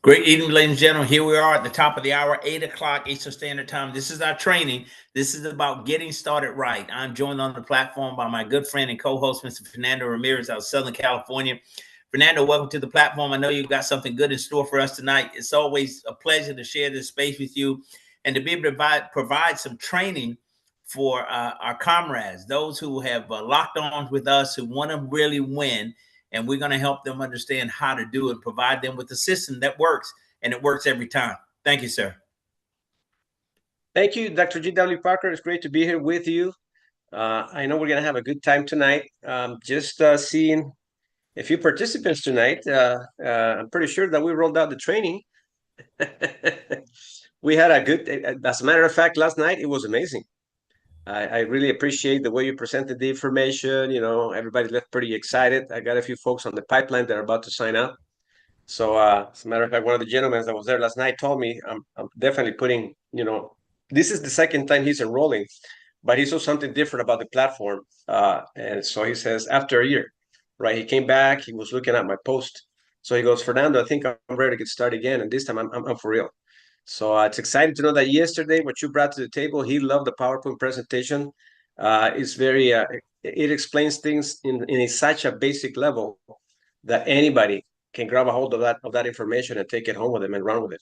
Great evening, ladies and gentlemen. Here we are at the top of the hour, 8 o'clock Eastern Standard Time. This is our training. This is about getting started right. I'm joined on the platform by my good friend and co-host, Mr. Fernando Ramirez out of Southern California. Fernando, welcome to the platform. I know you've got something good in store for us tonight. It's always a pleasure to share this space with you and to be able to provide some training for our comrades, those who have locked on with us, who want to really win, and we're going to help them understand how to do it, provide them with a system that works, and it works every time. Thank you, sir. Thank you, Dr. G.W. Parker. It's great to be here with you. I know we're going to have a good time tonight. Just seeing a few participants tonight. I'm pretty sure that we rolled out the training. We had a good, as a matter of fact, last night it was amazing. I really appreciate the way you presented the information. Everybody left pretty excited. I got a few folks on the pipeline that are about to sign up. So as a matter of fact, one of the gentlemen that was there last night told me I'm definitely putting, this is the second time he's enrolling, but he saw something different about the platform. And so he says, after a year, right, he came back, he was looking at my post. So he goes, Fernando, I think I'm ready to get started again. And this time I'm for real. So it's exciting to know that yesterday, what you brought to the table, he loved the PowerPoint presentation. It's very, it explains things in such a basic level that anybody can grab a hold of that information and take it home with them and run with it.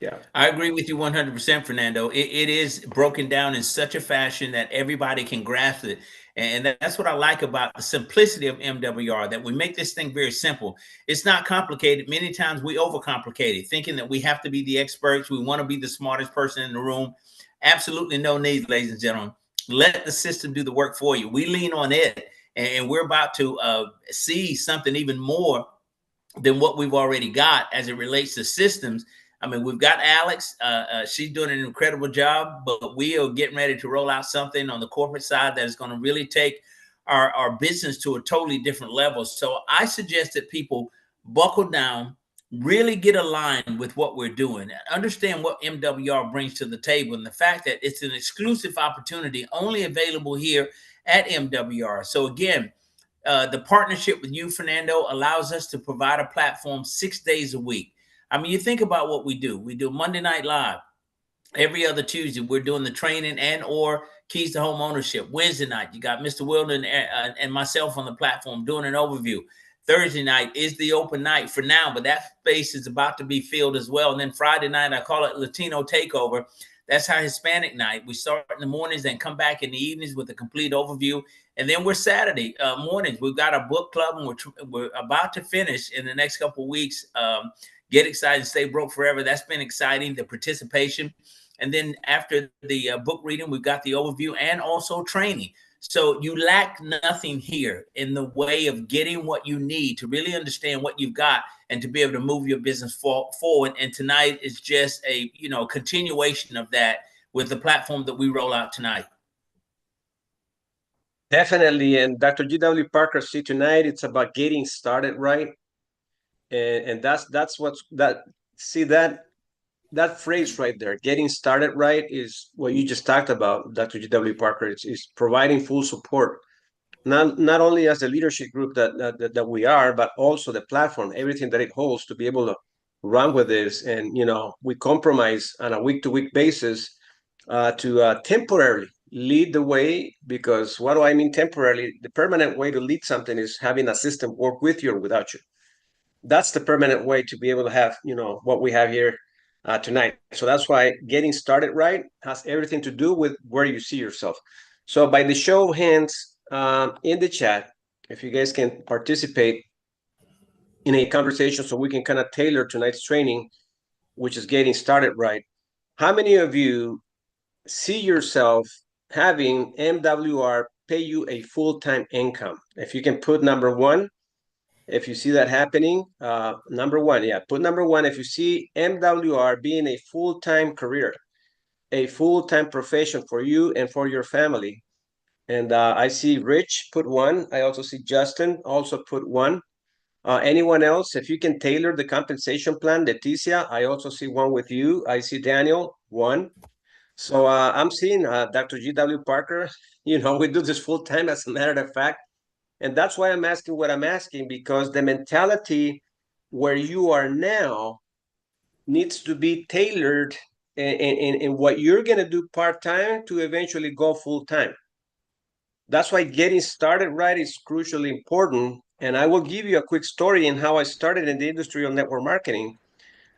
Yeah, I agree with you 100%, Fernando. It is broken down in such a fashion that everybody can grasp it. And that's what I like about the simplicity of MWR, that we make this thing very simple. It's not complicated. Many times we overcomplicate it, thinking that we have to be the experts. We want to be the smartest person in the room. Absolutely no need, ladies and gentlemen. Let the system do the work for you. We lean on it, and we're about to see something even more than what we've already got as it relates to systems. I mean, we've got Alex. She's doing an incredible job, but we are getting ready to roll out something on the corporate side that is going to really take our business to a totally different level. So I suggest that people buckle down, really get aligned with what we're doing, and understand what MWR brings to the table, and the fact that it's an exclusive opportunity only available here at MWR. So again, the partnership with you, Fernando, allows us to provide a platform 6 days a week. I mean, you think about what we do. We do Monday Night Live. Every other Tuesday, we're doing the training and or keys to home ownership. Wednesday night, you got Mr. Wilden and myself on the platform doing an overview. Thursday night is the open night for now, but that space is about to be filled as well. And then Friday night, I call it Latino Takeover. That's our Hispanic night. We start in the mornings and come back in the evenings with a complete overview. And then we're Saturday mornings. We've got a book club, and we're about to finish in the next couple of weeks. Get excited, stay broke forever. That's been exciting, the participation. And then after the book reading, we've got the overview and also training. So you lack nothing here in the way of getting what you need to really understand what you've got and to be able to move your business forward. And tonight is just a continuation of that with the platform that we roll out tonight. Definitely. And Dr. G.W. Parker, see, tonight it's about getting started right. And that's what's that. See, that phrase right there, getting started right, is what you just talked about, Dr. G.W. Parker. It's providing full support, not only as the leadership group that we are, but also the platform, everything that it holds to be able to run with this. And we compromise on a week-to-week basis to temporarily lead the way, because what do I mean temporarily? The permanent way to lead something is having a system work with you or without you. That's the permanent way to be able to have what we have here tonight. So that's why getting started right has everything to do with where you see yourself. So by the show of hands in the chat, if you guys can participate in a conversation so we can kind of tailor tonight's training, which is getting started right. How many of you see yourself having MWR pay you a full-time income? If you can put number one, if you see that happening, number one, yeah, put number one if you see MWR being a full-time career, a full-time profession for you and for your family. And I see Rich put one. I also see Justin also put one. Anyone else, if you can tailor the compensation plan, Leticia, I also see one with you. I see Daniel, one. So I'm seeing Dr. G.W. Parker, we do this full-time as a matter of fact. And that's why I'm asking what I'm asking, because the mentality where you are now needs to be tailored in what you're going to do part-time to eventually go full-time. That's why getting started right is crucially important. And I will give you a quick story in how I started in the industry of network marketing.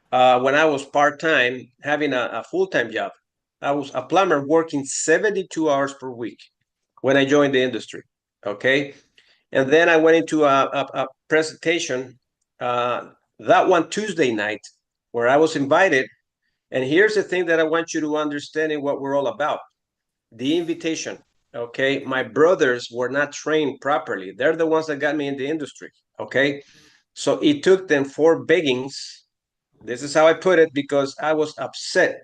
When I was part-time, having a full-time job, I was a plumber working 72 hours per week when I joined the industry. Okay. And then I went into a presentation, that one Tuesday night, where I was invited. And here's the thing that I want you to understand in what we're all about: the invitation. Okay. My brothers were not trained properly. They're the ones that got me in the industry. Okay. So it took them 4 beggings. This is how I put it, because I was upset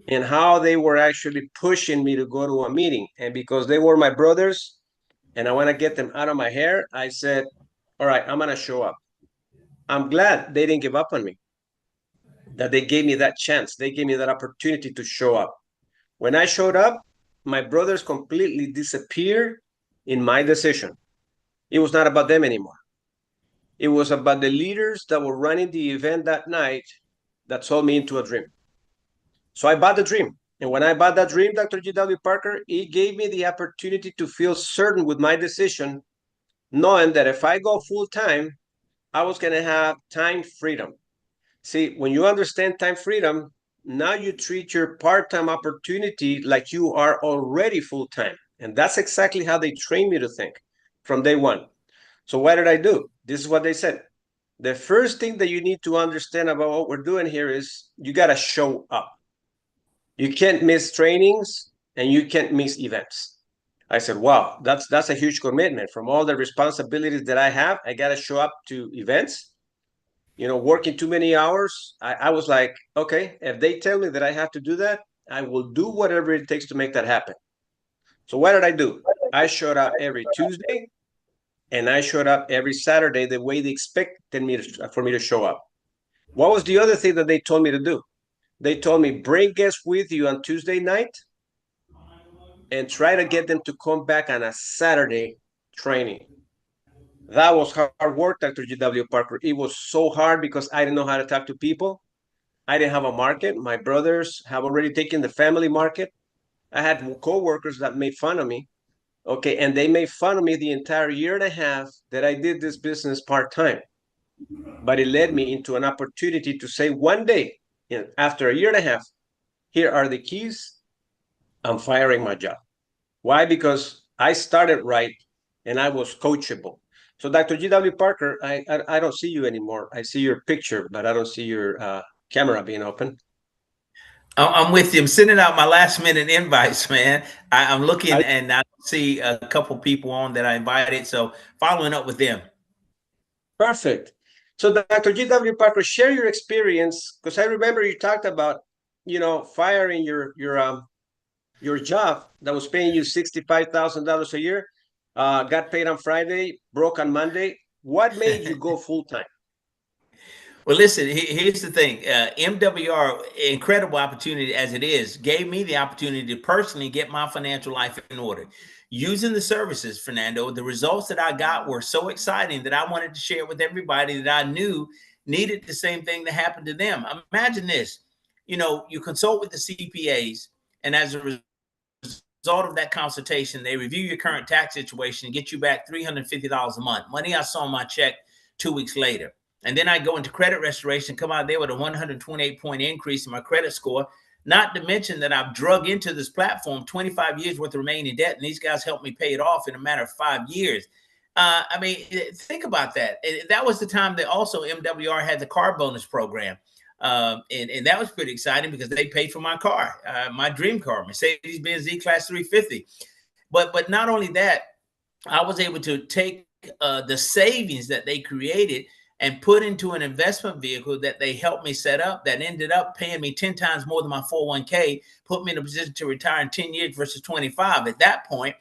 in how they were actually pushing me to go to a meeting. And because they were my brothers and I want to get them out of my hair, I said, all right, I'm going to show up. I'm glad they didn't give up on me, that they gave me that chance. They gave me that opportunity to show up. When I showed up, my brothers completely disappeared in my decision. It was not about them anymore. It was about the leaders that were running the event that night that sold me into a dream. So I bought the dream. And when I bought that dream, Dr. G.W. Parker, it gave me the opportunity to feel certain with my decision, knowing that if I go full time, I was going to have time freedom. See, when you understand time freedom, now you treat your part-time opportunity like you are already full-time. And that's exactly how they trained me to think from day one. So what did I do? This is what they said. The first thing that you need to understand about what we're doing here is you got to show up. You can't miss trainings and you can't miss events. I said, wow, that's a huge commitment. From all the responsibilities that I have, I got to show up to events. Working too many hours. I was like, okay, if they tell me that I have to do that, I will do whatever it takes to make that happen. So what did I do? I showed up every Tuesday and I showed up every Saturday the way they expected for me to show up. What was the other thing that they told me to do? They told me, bring guests with you on Tuesday night and try to get them to come back on a Saturday training. That was hard work, Dr. G.W. Parker. It was so hard because I didn't know how to talk to people. I didn't have a market. My brothers have already taken the family market. I had coworkers that made fun of me. Okay. And they made fun of me the entire year and a half that I did this business part-time. But it led me into an opportunity to say one day, after a year and a half, here are the keys. I'm firing my job. Why? Because I started right and I was coachable. So Dr. G.W. Parker, I don't see you anymore. I see your picture, but I don't see your camera being open. I'm with you. I'm sending out my last minute invites, man. I'm looking and I see a couple people on that I invited. So following up with them. Perfect. So Dr. G.W. Parker, share your experience, because I remember you talked about, firing your job that was paying you $65,000 a year, got paid on Friday, broke on Monday. What made you go full time? Well, listen, here's the thing. MWR, incredible opportunity as it is, gave me the opportunity to personally get my financial life in order. Using the services, Fernando, the results that I got were so exciting that I wanted to share with everybody that I knew needed the same thing to happen to them. Imagine this, you consult with the CPAs, and as a result of that consultation, they review your current tax situation and get you back $350 a month. Money I saw in my check 2 weeks later. And then I go into credit restoration, come out there with a 128-point increase in my credit score. Not to mention that I've drug into this platform 25 years worth of remaining debt, and these guys helped me pay it off in a matter of 5 years. Think about that. That was the time that also MWR had the car bonus program. And that was pretty exciting because they paid for my car, my dream car, Mercedes-Benz Z-Class 350. But not only that, I was able to take the savings that they created and put into an investment vehicle that they helped me set up that ended up paying me 10 times more than my 401k, put me in a position to retire in 10 years versus 25. At that point,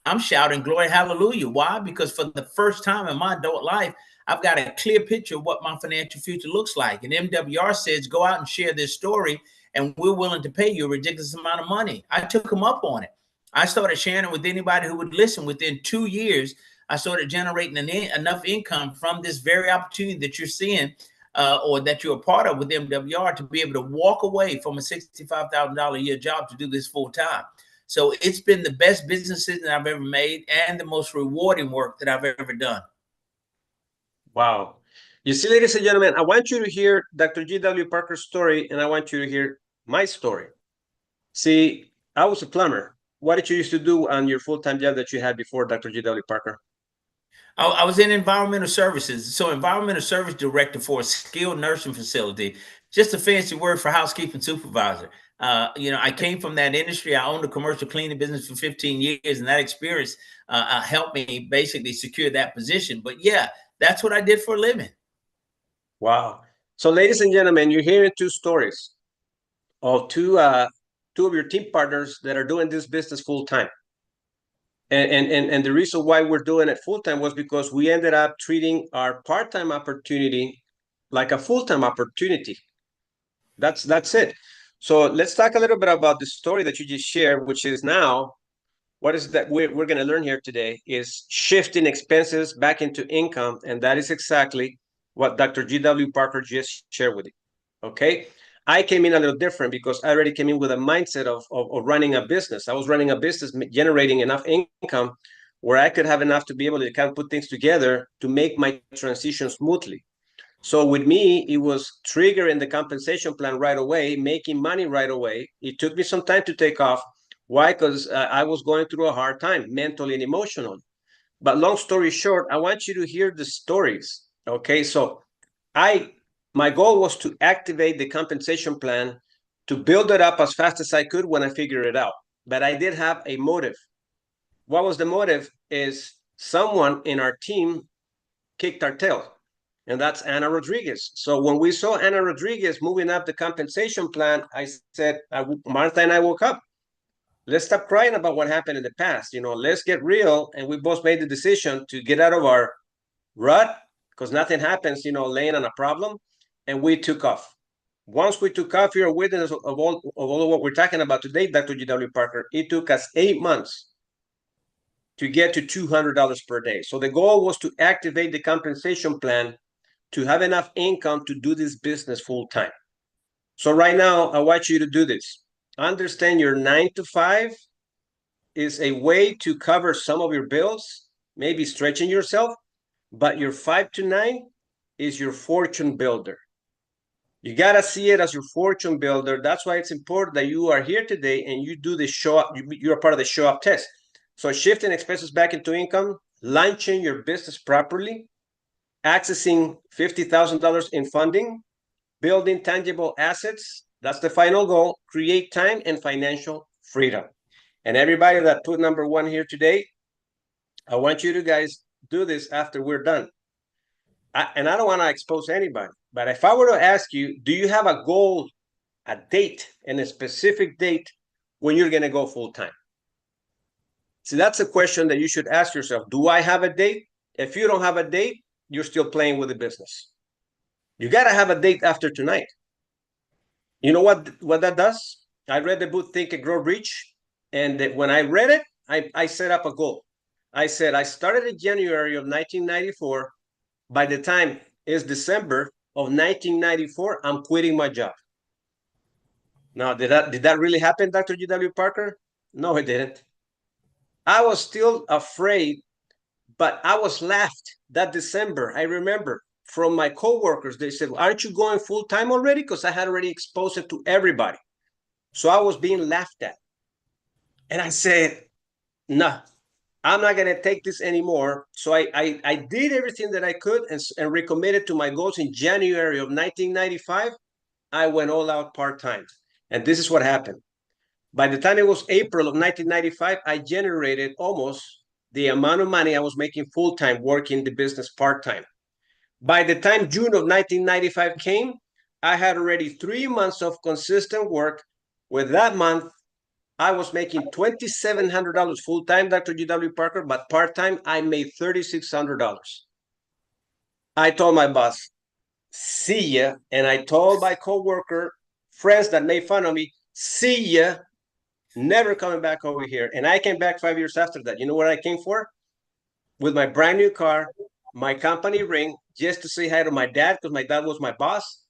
I'm shouting glory, hallelujah. Why? Because for the first time in my adult life, I've got a clear picture of what my financial future looks like. And MWR says, go out and share this story, and we're willing to pay you a ridiculous amount of money. I took them up on it. I started sharing it with anybody who would listen. Within 2 years, I started generating enough income from this very opportunity that you're seeing or that you're a part of with MWR to be able to walk away from a $65,000 a year job to do this full time. So it's been the best business decision I've ever made and the most rewarding work that I've ever done. Wow. You see, ladies and gentlemen, I want you to hear Dr. G.W. Parker's story, and I want you to hear my story. See, I was a plumber. What did you used to do on your full-time job that you had before, Dr. G.W. Parker? I was in environmental services. So environmental service director for a skilled nursing facility, just a fancy word for housekeeping supervisor. I came from that industry. I owned a commercial cleaning business for 15 years, and that experience helped me basically secure that position. But yeah, that's what I did for a living. Wow. So, ladies and gentlemen, you're hearing two stories of two of your team partners that are doing this business full time. And the reason why we're doing it full time was because we ended up treating our part-time opportunity like a full-time opportunity. That's it. So let's talk a little bit about the story that you just shared, which is now what is that we're going to learn here today is shifting expenses back into income, and that is exactly what Dr. G.W. Parker just shared with you. Okay. I came in a little different because I already came in with a mindset of running a business. I was running a business, generating enough income where I could have enough to be able to kind of put things together to make my transition smoothly. So with me, it was triggering the compensation plan right away, making money right away. It took me some time to take off. Why? Because I was going through a hard time, mentally and emotionally. But long story short, I want you to hear the stories. Okay, so my goal was to activate the compensation plan to build it up as fast as I could when I figured it out. But I did have a motive. What was the motive? Is someone in our team kicked our tail, and that's Anna Rodriguez. So when we saw Anna Rodriguez moving up the compensation plan, I said, Martha and I woke up. Let's stop crying about what happened in the past. Let's get real. And we both made the decision to get out of our rut because nothing happens, laying on a problem. And we took off. Once we took off, you're a witness of all of what we're talking about today, Dr. G.W. Parker. It took us 8 months to get to $200 per day. So the goal was to activate the compensation plan to have enough income to do this business full time. So right now, I want you to do this. Understand your 9 to 5 is a way to cover some of your bills, maybe stretching yourself, but your 5 to 9 is your fortune builder. You got to see it as your fortune builder. That's why it's important that you are here today and you do the show up. You're part of the show up test. So shifting expenses back into income, launching your business properly, accessing $50,000 in funding, building tangible assets. That's the final goal. Create time and financial freedom. And everybody that put number 1 here today, I want you to guys do this after we're done. And I don't want to expose anybody, but if I were to ask you, do you have a goal, a date, and a specific date when you're going to go full time? See, that's a question that you should ask yourself. Do I have a date? If you don't have a date, you're still playing with the business. You got to have a date after tonight. You know what that does? I read the book Think and Grow Rich, and when I read it, I set up a goal. I said I started in January of 1994. By the time it's December of 1994, I'm quitting my job. Now, did that really happen, Dr. G.W. Parker? No, it didn't. I was still afraid, but I was laughed that December. I remember from my coworkers, they said, aren't you going full time already? Because I had already exposed it to everybody. So I was being laughed at. And I said, no, I'm not going to take this anymore. So I did everything that I could and recommitted to my goals in January of 1995. I went all out part-time. And this is what happened. By the time it was April of 1995, I generated almost the amount of money I was making full-time working the business part-time. By the time June of 1995 came, I had already 3 months of consistent work. With that month, I was making $2,700 full-time, Dr. G.W. Parker, but part-time, I made $3,600. I told my boss, see ya. And I told my coworker, friends that made fun of me, see ya, never coming back over here. And I came back 5 years after that. You know what I came for? with my brand new car, my company ring, just to say hi to my dad, because my dad was my boss.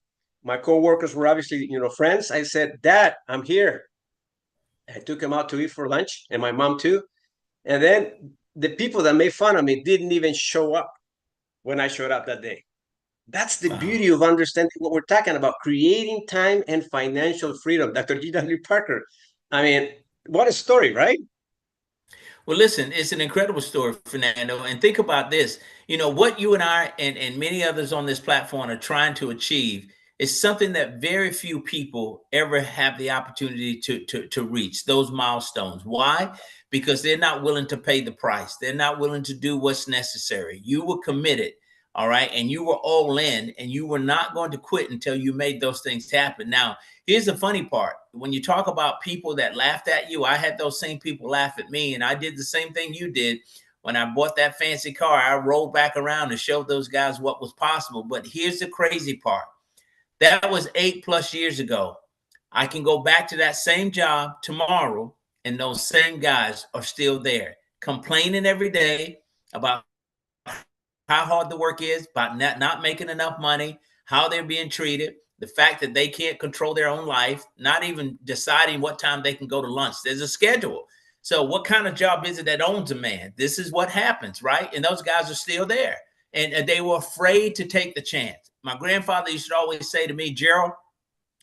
My coworkers were obviously, friends. I said, Dad, I'm here. I took him out to eat for lunch, and my mom too. And then the people that made fun of me didn't even show up when I showed up that day. That's the Wow. beauty of understanding what we're talking about, creating time and financial freedom. Dr. G.W. Parker. I mean, what a story, right? Well, listen, it's an incredible story, Fernando. And think about this. What you and I and many others on this platform are trying to achieve is something that very few people ever have the opportunity to reach those milestones. Why? Because they're not willing to pay the price. They're not willing to do what's necessary. You were committed, all right, and you were all in, and you were not going to quit until you made those things happen. Now, here's the funny part. When you talk about people that laughed at you, I had those same people laugh at me, and I did the same thing you did. When I bought that fancy car, I rolled back around and showed those guys what was possible. But here's the crazy part. That was 8+ years ago. I can go back to that same job tomorrow, and those same guys are still there, complaining every day about how hard the work is, about not making enough money, how they're being treated, the fact that they can't control their own life, not even deciding what time they can go to lunch. There's a schedule. So what kind of job is it that owns a man? This is what happens, right? And those guys are still there. And they were afraid to take the chance. My grandfather used to always say to me, Gerald,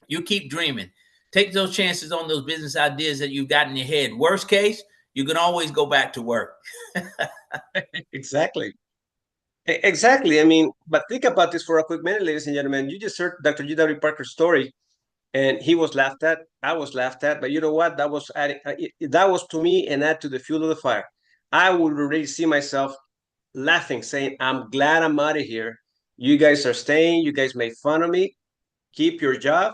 you keep dreaming. Take those chances on those business ideas that you've got in your head. Worst case, you can always go back to work. Exactly. Exactly. I mean, but think about this for a quick minute, ladies and gentlemen. You just heard Dr. G.W. Parker's story, and he was laughed at. I was laughed at. But you know what? That was to me an add to the fuel of the fire. I would already see myself laughing, saying, I'm glad I'm out of here. You guys are staying. You guys made fun of me. Keep your job,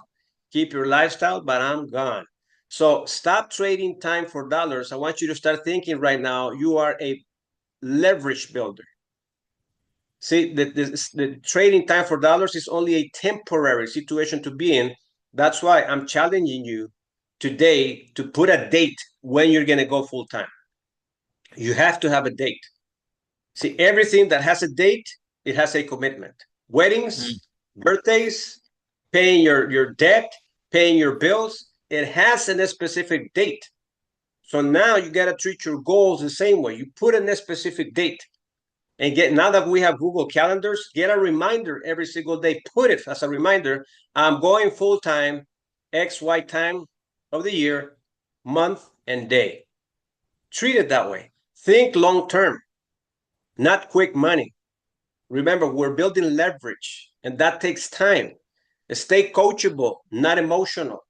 keep your lifestyle, but I'm gone. So stop trading time for dollars. I want you to start thinking right now, you are a leverage builder. See, the trading time for dollars is only a temporary situation to be in. That's why I'm challenging you today to put a date when you're going to go full time. You have to have a date. See, everything that has a date, it has a commitment. Weddings, birthdays, paying your debt, paying your bills, it has a specific date. So now you got to treat your goals the same way. You put in a specific date. And now that we have Google calendars, get a reminder every single day. Put it as a reminder. I'm going full time, XY time of the year, month, and day. Treat it that way. Think long term, not quick money. Remember, we're building leverage, and that takes time. Stay coachable, not emotional.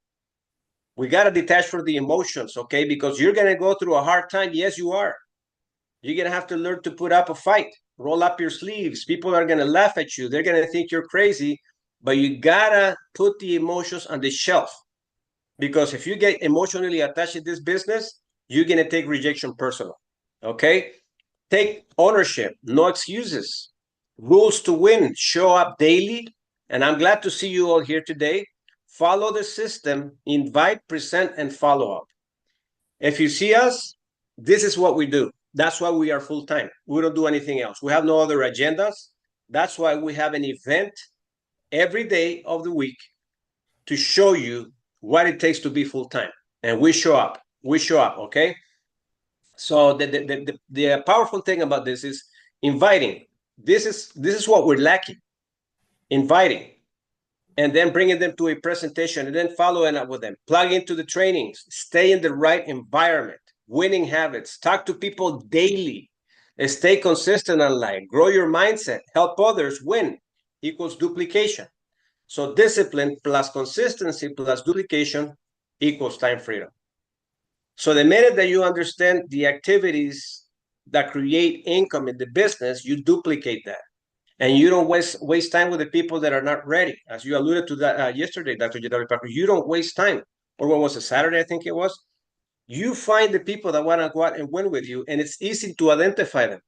We got to detach from the emotions, okay? Because you're going to go through a hard time. Yes, you are. You're going to have to learn to put up a fight, roll up your sleeves. People are going to laugh at you. They're going to think you're crazy, but you got to put the emotions on the shelf. Because if you get emotionally attached to this business, you're going to take rejection personal, okay? Take ownership, no excuses. Rules to win, show up daily. And I'm glad to see you all here today. Follow the system, invite, present, and follow up. If you see us, this is what we do. That's why we are full time. We don't do anything else. We have no other agendas. That's why we have an event every day of the week to show you what it takes to be full time. And we show up. We show up, okay? So the powerful thing about this is inviting. This is what we're lacking. Inviting, and then bringing them to a presentation, and then following up with them. Plug into the trainings. Stay in the right environment. Winning habits. Talk to people daily. Stay consistent online. Grow your mindset. Help others. Win equals duplication. So discipline plus consistency plus duplication equals time freedom. So the minute that you understand the activities that create income in the business, you duplicate that. And you don't waste time with the people that are not ready. As you alluded to that yesterday, Dr. J.W. Parker, you don't waste time. Or when was it, Saturday, I think it was? You find the people that want to go out and win with you, and it's easy to identify them.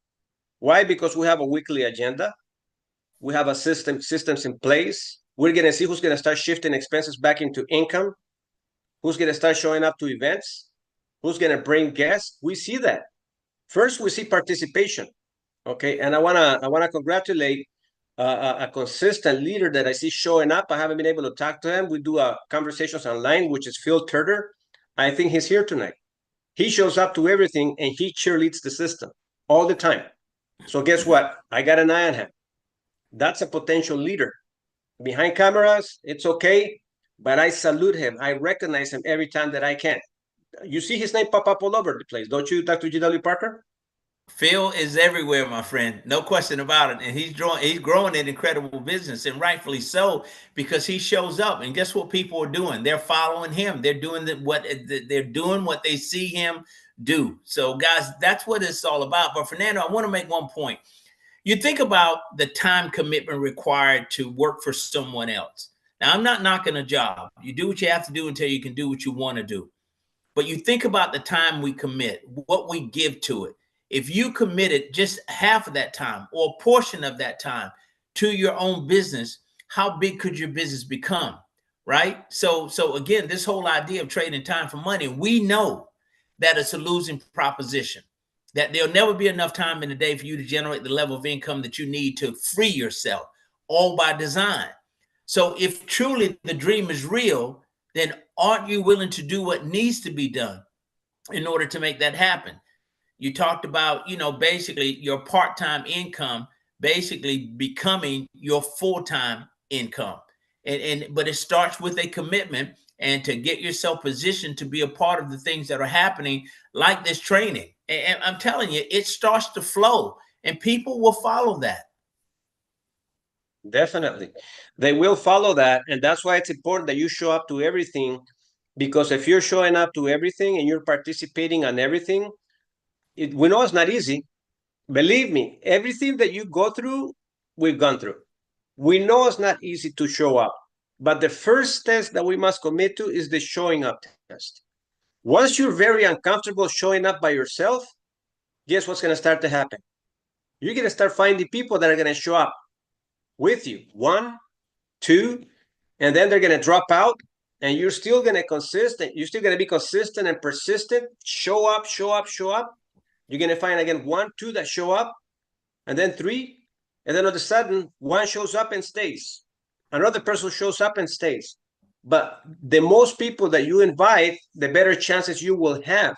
Why? Because we have a weekly agenda. We have a systems in place. We're going to see who's going to start shifting expenses back into income, who's going to start showing up to events, who's going to bring guests. We see that. First, we see participation. Okay, and I wanna congratulate a consistent leader that I see showing up. I haven't been able to talk to him. We do conversations online, which is Phil Turner. I think he's here tonight. He shows up to everything and he cheerleads the system all the time. So guess what? I got an eye on him. That's a potential leader. Behind cameras, it's okay, but I salute him. I recognize him every time that I can. You see his name pop up all over the place, don't you, Dr. G.W. Parker? Phil is everywhere, my friend. No question about it. And he's growing an incredible business, and rightfully so, because he shows up. And guess what people are doing? They're following him. They're doing what they see him do. So, guys, that's what it's all about. But Fernando, I want to make one point. You think about the time commitment required to work for someone else. Now, I'm not knocking a job. You do what you have to do until you can do what you want to do. But you think about the time we commit, what we give to it. If you committed just half of that time or a portion of that time to your own business, how big could your business become? Right? So again, this whole idea of trading time for money, we know that it's a losing proposition. That there'll never be enough time in the day for you to generate the level of income that you need to free yourself, all by design. So if truly the dream is real, then aren't you willing to do what needs to be done in order to make that happen? You talked about, basically your part-time income basically becoming your full-time income. But it starts with a commitment and to get yourself positioned to be a part of the things that are happening, like this training. And I'm telling you, it starts to flow and people will follow that. Definitely. They will follow that. And that's why it's important that you show up to everything. Because if you're showing up to everything and you're participating on everything, we know it's not easy. Believe me, everything that you go through, we've gone through. We know it's not easy to show up. But the first test that we must commit to is the showing up test. Once you're very uncomfortable showing up by yourself, guess what's going to start to happen? You're going to start finding people that are going to show up with you. One, two, and then they're going to drop out, and you're still going to consistent. You're still going to be consistent and persistent. Show up, show up, show up. You're going to find again one, two that show up, and then three, and then all of a sudden one shows up and stays. Another person shows up and stays. But the most people that you invite, the better chances you will have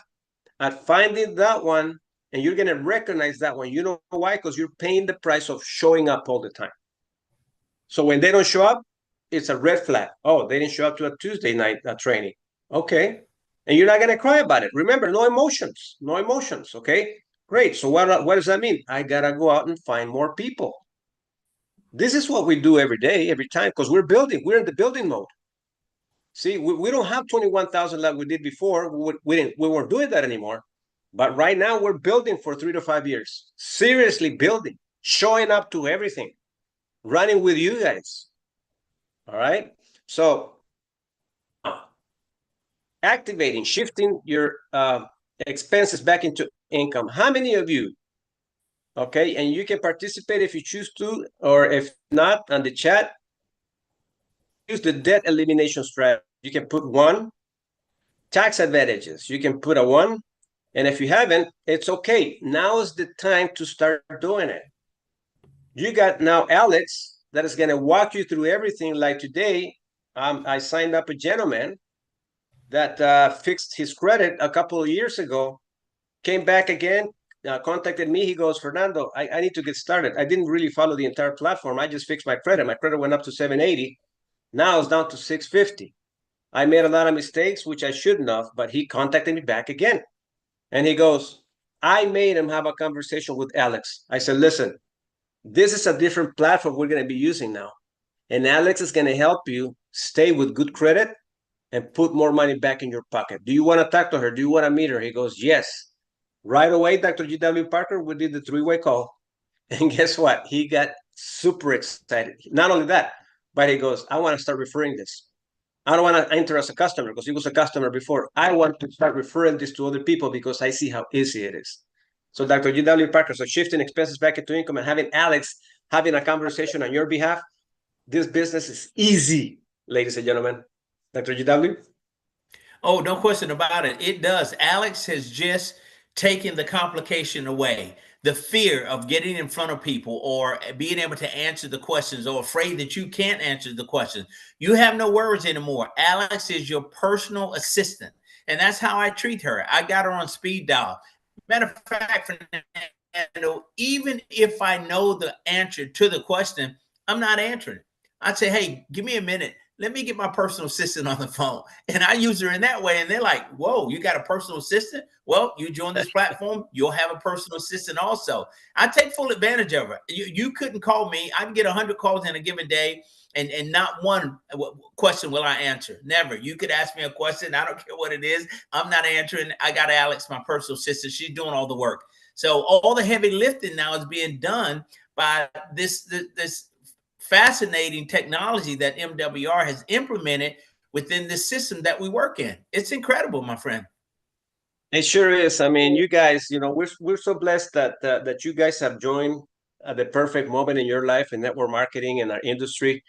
at finding that one, and you're going to recognize that one. You know why? Because you're paying the price of showing up all the time. So when they don't show up, it's a red flag. Oh, they didn't show up to a Tuesday night training. Okay. And you're not going to cry about it. Remember, no emotions, no emotions. Okay. Great. So what does that mean? I got to go out and find more people. This is what we do every day, every time, because we're building. We're in the building mode. See, we don't have 21,000 like we did before. We weren't doing that anymore. But right now we're building for 3 to 5 years. Seriously building, showing up to everything, running with you guys. All right. So activating, shifting your expenses back into income. How many of you? Okay. And you can participate if you choose to, or if not, on the chat. Use the debt elimination strategy. You can put one. Tax advantages. You can put a one. And if you haven't, it's okay. Now is the time to start doing it. You got now Alex that is going to walk you through everything. Like today, I signed up a gentleman that fixed his credit a couple of years ago, came back again, contacted me. He goes, Fernando, I need to get started. I didn't really follow the entire platform. I just fixed my credit. My credit went up to 780. Now it's down to 650. I made a lot of mistakes, which I shouldn't have, but he contacted me back again. And he goes, I made him have a conversation with Alex. I said, listen, this is a different platform we're going to be using now. And Alex is going to help you stay with good credit and put more money back in your pocket. Do you want to talk to her? Do you want to meet her? He goes, yes. Right away, Dr. G.W. Parker, we did the three-way call. And guess what? He got super excited. Not only that, but he goes, I want to start referring this. I don't want to enter as a customer because he was a customer before. I want to start referring this to other people because I see how easy it is. So Dr. G.W. Parker, so shifting expenses back into income and having Alex having a conversation on your behalf, this business is easy, ladies and gentlemen. Dr. G.W.? Oh, no question about it. It does. Alex has just taken the complication away. the fear of getting in front of people or being able to answer the questions or afraid that you can't answer the questions. You have no worries anymore. Alex is your personal assistant. And that's how I treat her. I got her on speed dial. Matter of fact, even if I know the answer to the question, I'm not answering it. I'd say, hey, give me a minute. Let me get my personal assistant on the phone. And I use her in that way. And they're like, whoa, you got a personal assistant? Well, you join this platform, you'll have a personal assistant also. I take full advantage of her. You couldn't call me. I can get 100 calls in a given day, and not one question will I answer. Never. You could ask me a question. I don't care what it is. I'm not answering. I got Alex, my personal assistant. She's doing all the work. So all the heavy lifting now is being done by this fascinating technology that MWR has implemented within the system that we work in. It's incredible, my friend. It sure is. I mean, you guys, we're so blessed that you guys have joined at the perfect moment in your life in network marketing and our industry.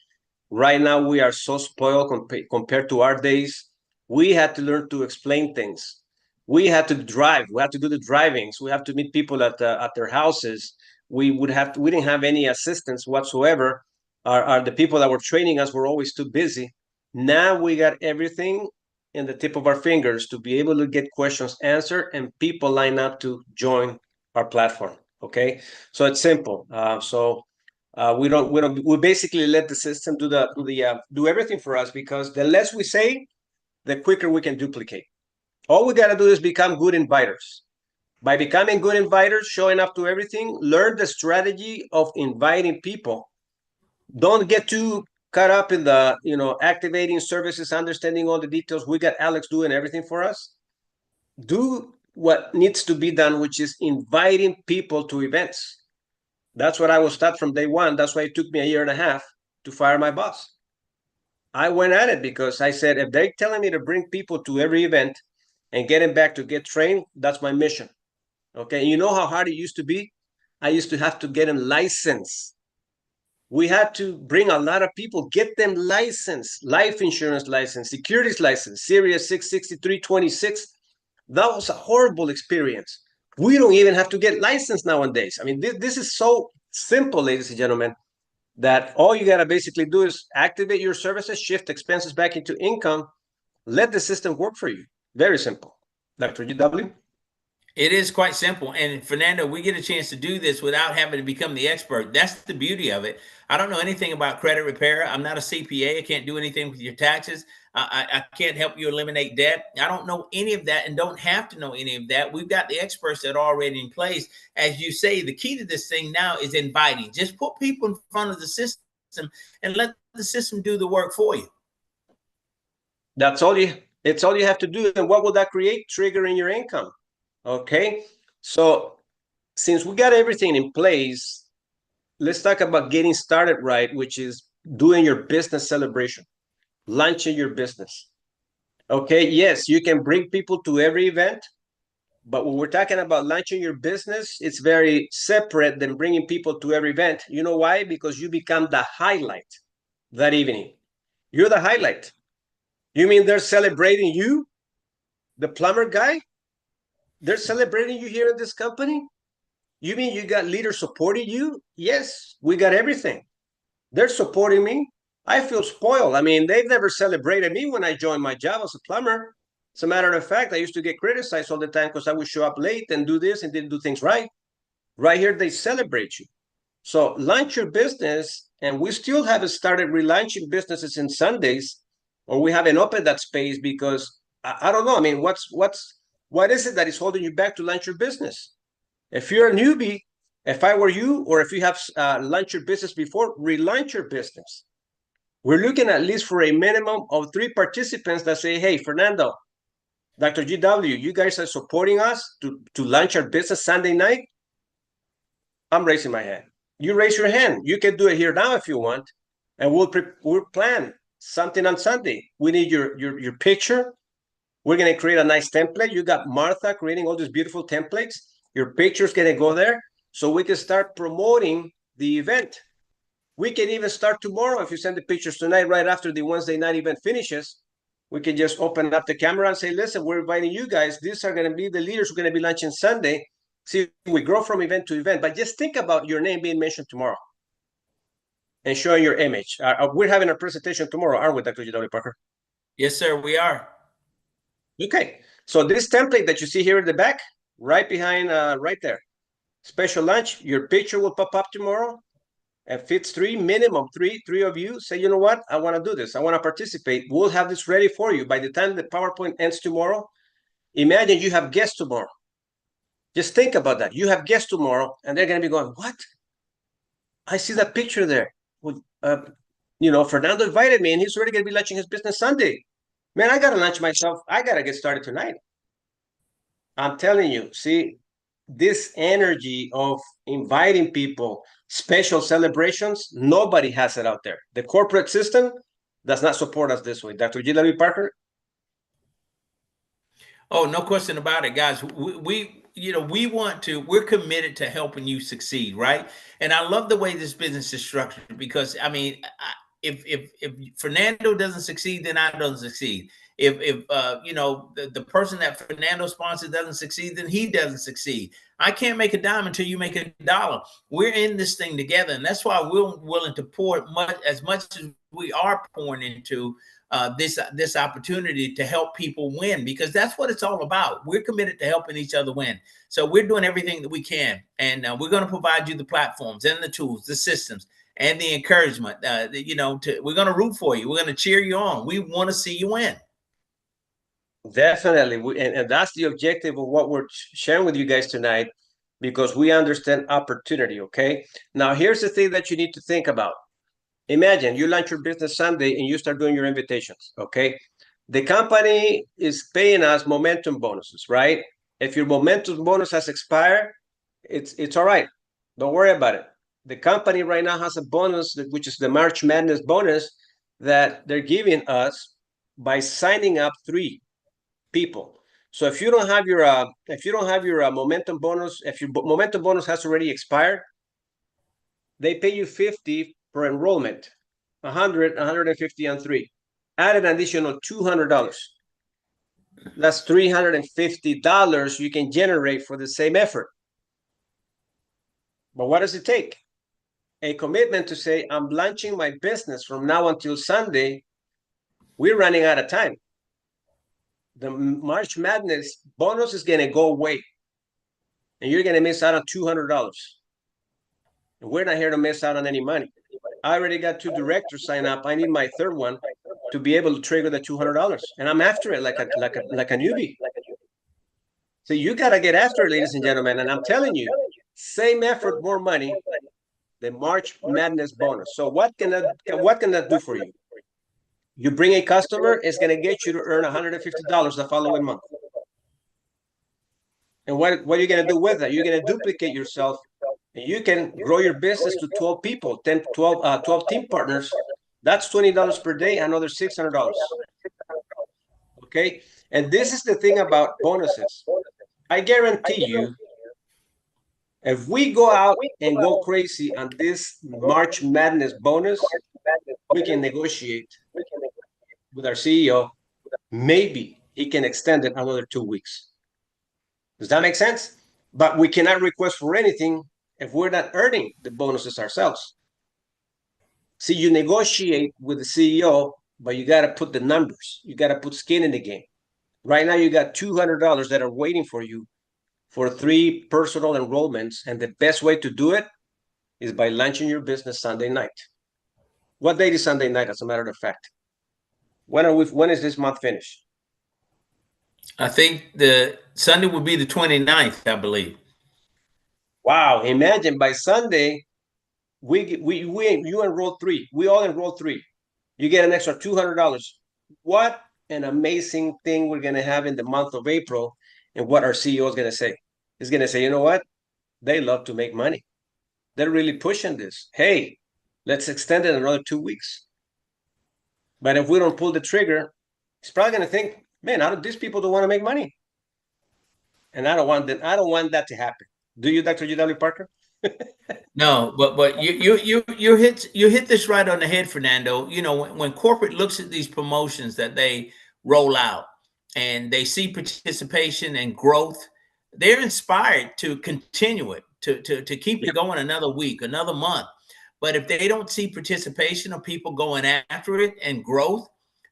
Right now, we are so spoiled compared to our days. We had to learn to explain things. We had to drive. We had to do the drivings. We have to meet people at their houses. We didn't have any assistance whatsoever. The people that were training us were always too busy. Now we got everything in the tip of our fingers to be able to get questions answered and people line up to join our platform. Okay, so it's simple. We basically let the system do everything for us, because the less we say, the quicker we can duplicate. All we got to do is become good inviters. By becoming good inviters, showing up to everything, learn the strategy of inviting people. Don't get too caught up in the, activating services, understanding all the details. We got Alex doing everything for us. Do what needs to be done, which is inviting people to events. That's what I was taught from day one. That's why it took me a year and a half to fire my boss. I went at it because I said, if they're telling me to bring people to every event and get them back to get trained, that's my mission. Okay. You know how hard it used to be? I used to have to get them licensed. We had to bring a lot of people, get them licensed, life insurance license, securities license, Series 66326. That was a horrible experience. We don't even have to get licensed nowadays. I mean, this is so simple, ladies and gentlemen, that all you got to basically do is activate your services, shift expenses back into income, let the system work for you. Very simple. Dr. GW? It is quite simple. And Fernando, we get a chance to do this without having to become the expert. That's the beauty of it. I don't know anything about credit repair. I'm not a CPA. I can't do anything with your taxes. I can't help you eliminate debt. I don't know any of that and don't have to know any of that. We've got the experts that are already in place. As you say, the key to this thing now is inviting. Just put people in front of the system and let the system do the work for you. It's all you have to do. And what will that create? Triggering your income. Okay, so since we got everything in place, let's talk about getting started right, which is doing your business celebration, launching your business. Okay, yes, you can bring people to every event, but when we're talking about launching your business, it's very separate than bringing people to every event. You know why? Because you become the highlight that evening. You're the highlight. You mean they're celebrating you, the plumber guy? They're celebrating you here in this company? You mean you got leaders supporting you? Yes, we got everything. They're supporting me. I feel spoiled. I mean, they've never celebrated me when I joined my job as a plumber. As a matter of fact, I used to get criticized all the time because I would show up late and do this and didn't do things right. Right here, they celebrate you. So launch your business, and we still haven't started relaunching businesses in Sundays, or we haven't opened that space because I don't know. I mean, what is it that is holding you back to launch your business? If you're a newbie, if I were you, or if you have launched your business before, relaunch your business. We're looking at least for a minimum of 3 participants that say, hey, Fernando, Dr. GW, you guys are supporting us to launch our business Sunday night? I'm raising my hand. You raise your hand. You can do it here now if you want, and we'll plan something on Sunday. We need your picture. We're going to create a nice template. You got Martha creating all these beautiful templates. Your picture's going to go there so we can start promoting the event. We can even start tomorrow. If you send the pictures tonight, right after the Wednesday night event finishes, we can just open up the camera and say, listen, we're inviting you guys. These are going to be the leaders who are going to be launching Sunday. See, we grow from event to event, but just think about your name being mentioned tomorrow and showing your image. We're having a presentation tomorrow, aren't we, Dr. G.W. Parker? Yes, sir, we are. Okay, so this template that you see here in the back, right behind, right there, special lunch, your picture will pop up tomorrow. If it's minimum three of you say, you know what, I want to do this. I want to participate. We'll have this ready for you. By the time the PowerPoint ends tomorrow, imagine you have guests tomorrow. Just think about that. You have guests tomorrow, and they're going to be going, what? I see that picture there. Well, Fernando invited me, and he's already going to be launching his business Sunday. Man, I got to launch myself. I got to get started tonight. I'm telling you, see, this energy of inviting people, special celebrations, nobody has it out there. The corporate system does not support us this way. Dr. G.W. Parker? Oh, no question about it, guys. We're committed to helping you succeed, right? And I love the way this business is structured because, I mean, if Fernando doesn't succeed, then I don't succeed. If the person that Fernando sponsors doesn't succeed, then he doesn't succeed. I can't make a dime until you make a dollar. We're in this thing together, and that's why we're willing to pour as much as we are pouring into this opportunity to help people win, because that's what it's all about. We're committed to helping each other win. So we're doing everything that we can, and we're going to provide you the platforms and the tools, the systems, and the encouragement. We're going to root for you. We're going to cheer you on. We want to see you win. Definitely, and that's the objective of what we're sharing with you guys tonight, because we understand opportunity. Okay, now here's the thing that you need to think about. Imagine you launch your business Sunday and you start doing your invitations. Okay, the company is paying us momentum bonuses, right? If your momentum bonus has expired, it's all right. Don't worry about it. The company right now has a bonus, which is the March Madness bonus, that they're giving us by signing up 3 people. So if you don't have your momentum bonus, if your momentum bonus has already expired, they pay you 50 per enrollment, 100, 150 on 3. Add an additional $200. That's $350 you can generate for the same effort. But what does it take? A commitment to say, I'm launching my business from now until Sunday. We're running out of time. The March Madness bonus is going to go away, and you're going to miss out on $200. And we're not here to miss out on any money. I already got 2 directors sign up. I need my 3rd one to be able to trigger the $200, and I'm after it like a newbie. So you got to get after it, ladies and gentlemen. And I'm telling you, same effort, more money. The March Madness bonus. So what can that do for you? You bring a customer, it's going to get you to earn $150 the following month. And what are you going to do with that? You're going to duplicate yourself, and you can grow your business to 12 people, 12 team partners. That's $20 per day, another $600. Okay? And this is the thing about bonuses. I guarantee you, if we go out and go crazy on this March Madness bonus, we can negotiate with our CEO. Maybe he can extend it another 2 weeks. Does that make sense? But we cannot request for anything if we're not earning the bonuses ourselves. See, you negotiate with the CEO, but you got to put the numbers. You got to put skin in the game. Right now, you got $200 that are waiting for you for 3 personal enrollments, and the best way to do it is by launching your business Sunday night. What date is Sunday night, as a matter of fact? When is this month finished? I think the Sunday would be the 29th, I believe. Wow! Imagine by Sunday, you enroll 3. We all enroll 3. You get an extra $200. What an amazing thing we're going to have in the month of April, and what our CEO is going to say. He's going to say, you know what? They love to make money. They're really pushing this. Hey, let's extend it another 2 weeks. But if we don't pull the trigger, he's probably going to think, man, these people don't want to make money. And I don't want that to happen. Do you, Dr. G.W. Parker? No, but you hit this right on the head, Fernando. When corporate looks at these promotions that they roll out and they see participation and growth, they're inspired to continue it, to keep it going another week, another month. But if they don't see participation of people going after it and growth,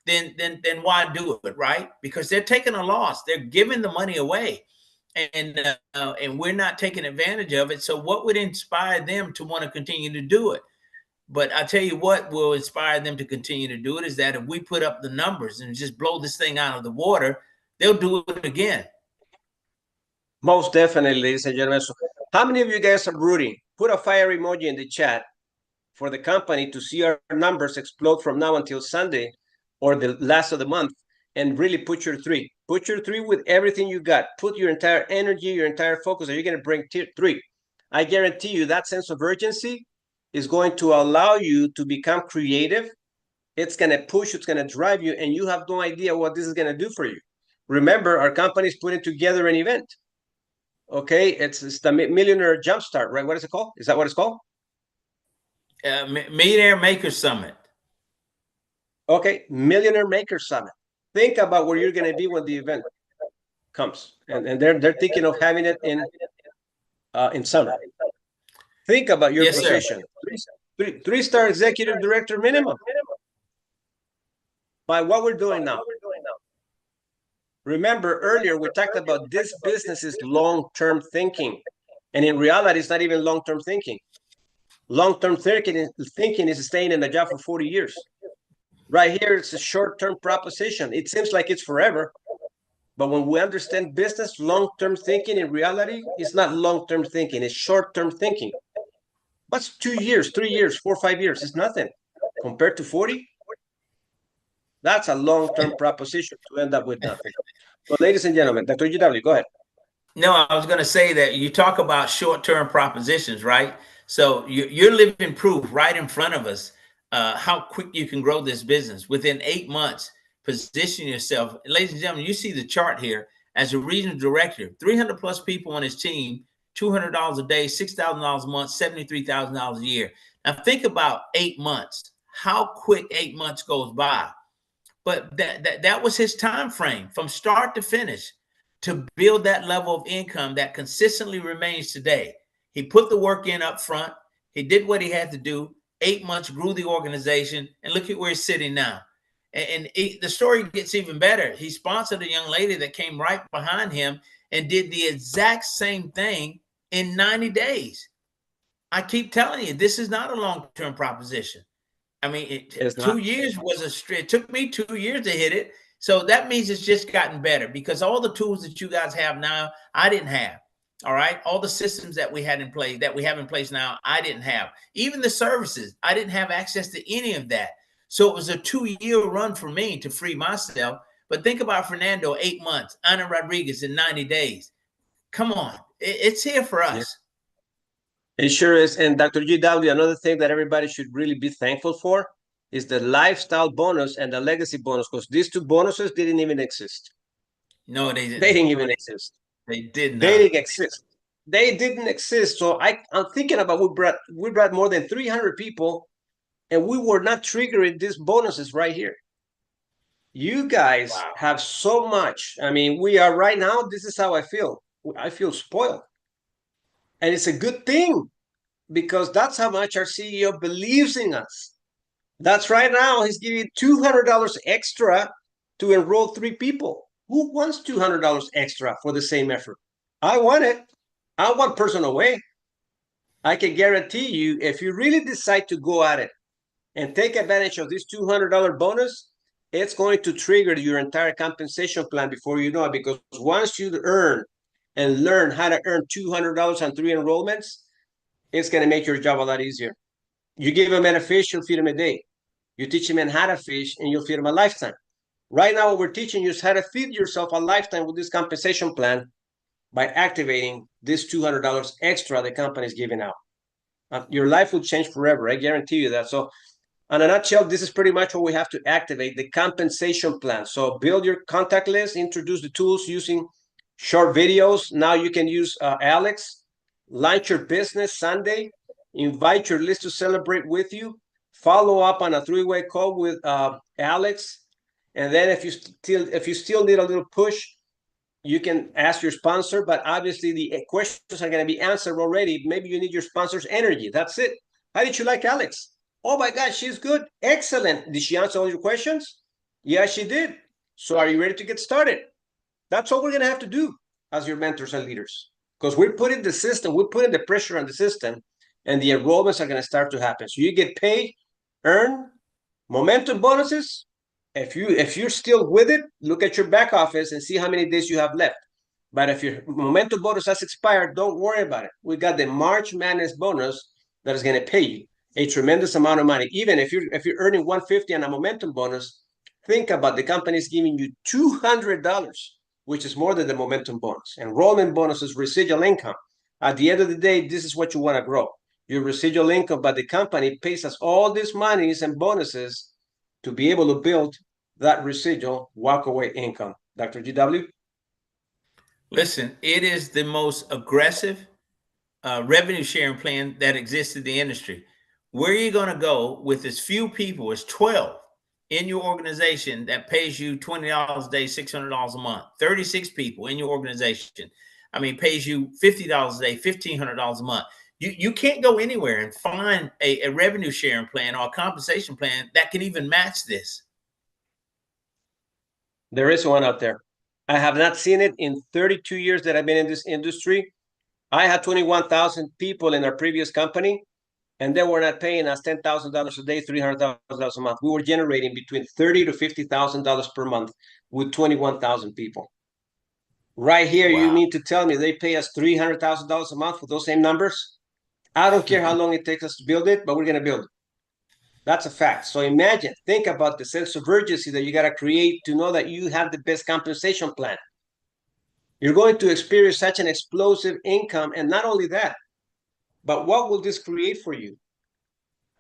then why do it, right? Because they're taking a loss. They're giving the money away, and we're not taking advantage of it. So what would inspire them to want to continue to do it? But I tell you what will inspire them to continue to do it is that if we put up the numbers and just blow this thing out of the water, they'll do it again. Most definitely, ladies and gentlemen. So how many of you guys are rooting? Put a fire emoji in the chat for the company to see our numbers explode from now until Sunday or the last of the month, and really put your three. Put your three with everything you got. Put your entire energy, your entire focus, and you're going to bring three. I guarantee you that sense of urgency is going to allow you to become creative. It's going to push, it's going to drive you, and you have no idea what this is going to do for you. Remember, our company is putting together an event. Okay, it's the Millionaire Jumpstart, right? What is it called? Is that what it's called? Millionaire Maker Summit. Okay, Millionaire Maker Summit. Think about where you're going to be when the event comes, and they're thinking of having it in summer. Think about your position. Three-star executive director minimum. By what we're doing now. Remember earlier we talked about this business is long-term thinking, and in reality, it's not even long-term thinking. Long-term thinking is staying in a job for 40 years. Right here, it's a short-term proposition. It seems like it's forever, but when we understand business, long-term thinking in reality is not long-term thinking, it's short-term thinking. What's 2 years, 3 years, 4, 5 years? It's nothing compared to 40. That's a long-term proposition to end up with nothing. But ladies and gentlemen, Dr. GW, go ahead. No, I was going to say that you talk about short-term propositions, right? So you're living proof right in front of us how quick you can grow this business. Within 8 months, position yourself. Ladies and gentlemen, you see the chart here as a regional director, 300 plus people on his team, $200 a day, $6,000 a month, $73,000 a year. Now think about 8 months, how quick 8 months goes by. But that was his time frame from start to finish to build that level of income that consistently remains today. He put the work in up front. He did what he had to do. 8 months, grew the organization, and look at where he's sitting now. And the story gets even better. He sponsored a young lady that came right behind him and did the exact same thing in 90 days. I keep telling you, this is not a long-term proposition. I mean, 2 years was a stretch. It took me 2 years to hit it. So that means it's just gotten better because all the tools that you guys have now, I didn't have. All right. All the systems that we had in place, that we have in place now, I didn't have. Even the services, I didn't have access to any of that. So it was a 2-year run for me to free myself. But think about Fernando, 8 months, Ana Rodriguez in 90 days. Come on. It's here for us. Yeah. It sure is. And Dr. GW, another thing that everybody should really be thankful for is the lifestyle bonus and the legacy bonus, because these two bonuses didn't even exist. No, they didn't. They didn't even exist. They did not. They didn't exist. They didn't exist. So I'm thinking about we brought more than 300 people, and we were not triggering these bonuses right here. You guys have so much. I mean, we are right now. This is how I feel. I feel spoiled. And it's a good thing because that's how much our CEO believes in us. That's right now. He's giving $200 extra to enroll 3 people. Who wants $200 extra for the same effort? I want it. I want personal way. I can guarantee you, if you really decide to go at it and take advantage of this $200 bonus, it's going to trigger your entire compensation plan before you know it. Because once you earn and learn how to earn $200 on 3 enrollments, it's going to make your job a lot easier. You give a man a fish, you'll feed him a day. You teach him how to fish, and you'll feed him a lifetime. Right now, what we're teaching you is how to feed yourself a lifetime with this compensation plan by activating this $200 extra the company is giving out. Your life will change forever. I guarantee you that. So in a nutshell, this is pretty much what we have to activate, the compensation plan. So build your contact list, introduce the tools using short videos. Now you can use Alex, launch your business Sunday, invite your list to celebrate with you, follow up on a 3-way call with Alex. And then if you still need a little push, You can ask your sponsor, but obviously the questions are going to be answered already. Maybe you need your sponsor's energy. That's it. How did you like Alex? Oh my God, she's good. Excellent. Did she answer all your questions? Yeah, she did. So are you ready to get started? That's all we're going to have to do as your mentors and leaders. Because we're putting the system, we're putting the pressure on the system, and the enrollments are going to start to happen. So you get paid, earn momentum bonuses. If you're still with it, look at your back office and see how many days you have left. But if your momentum bonus has expired, don't worry about it. We got the March Madness bonus that is going to pay you a tremendous amount of money. Even if you're earning 150 on a momentum bonus, think about the company is giving you $200, which is more than the momentum bonus. Enrollment bonus is residual income. At the end of the day, this is what you want to grow. Your residual income, but the company pays us all these monies and bonuses to be able to build that residual walkaway income. Dr. GW? Listen, it is the most aggressive revenue sharing plan that exists in the industry. Where are you going to go with as few people as 12 in your organization that pays you $20 a day, $600 a month? 36 people in your organization, pays you $50 a day, $1,500 a month. You can't go anywhere and find a revenue sharing plan or a compensation plan that can even match this. There is one out there. I have not seen it in 32 years that I've been in this industry. I had 21,000 people in our previous company, and they were not paying us $10,000 a day, $300,000 a month. We were generating between $30,000 to $50,000 per month with 21,000 people. Right here, wow. You mean to tell me they pay us $300,000 a month for those same numbers? I don't care how long it takes us to build it, but we're going to build it. That's a fact. So imagine, think about the sense of urgency that you got to create to know that you have the best compensation plan. You're going to experience such an explosive income. And not only that, but what will this create for you?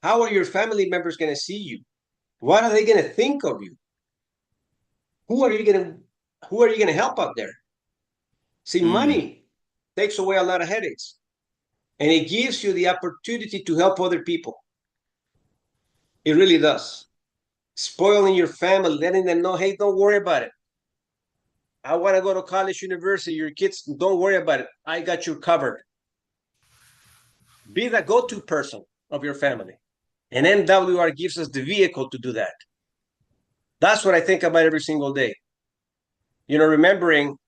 How are your family members going to see you? What are they going to think of you? Who are you going to help out there? See, money takes away a lot of headaches, and it gives you the opportunity to help other people. It really does. Spoiling your family, letting them know, hey, don't worry about it. I want to go to college, university. Your kids, don't worry about it. I got you covered. Be the go-to person of your family. And MWR gives us the vehicle to do that. That's what I think about every single day. Remembering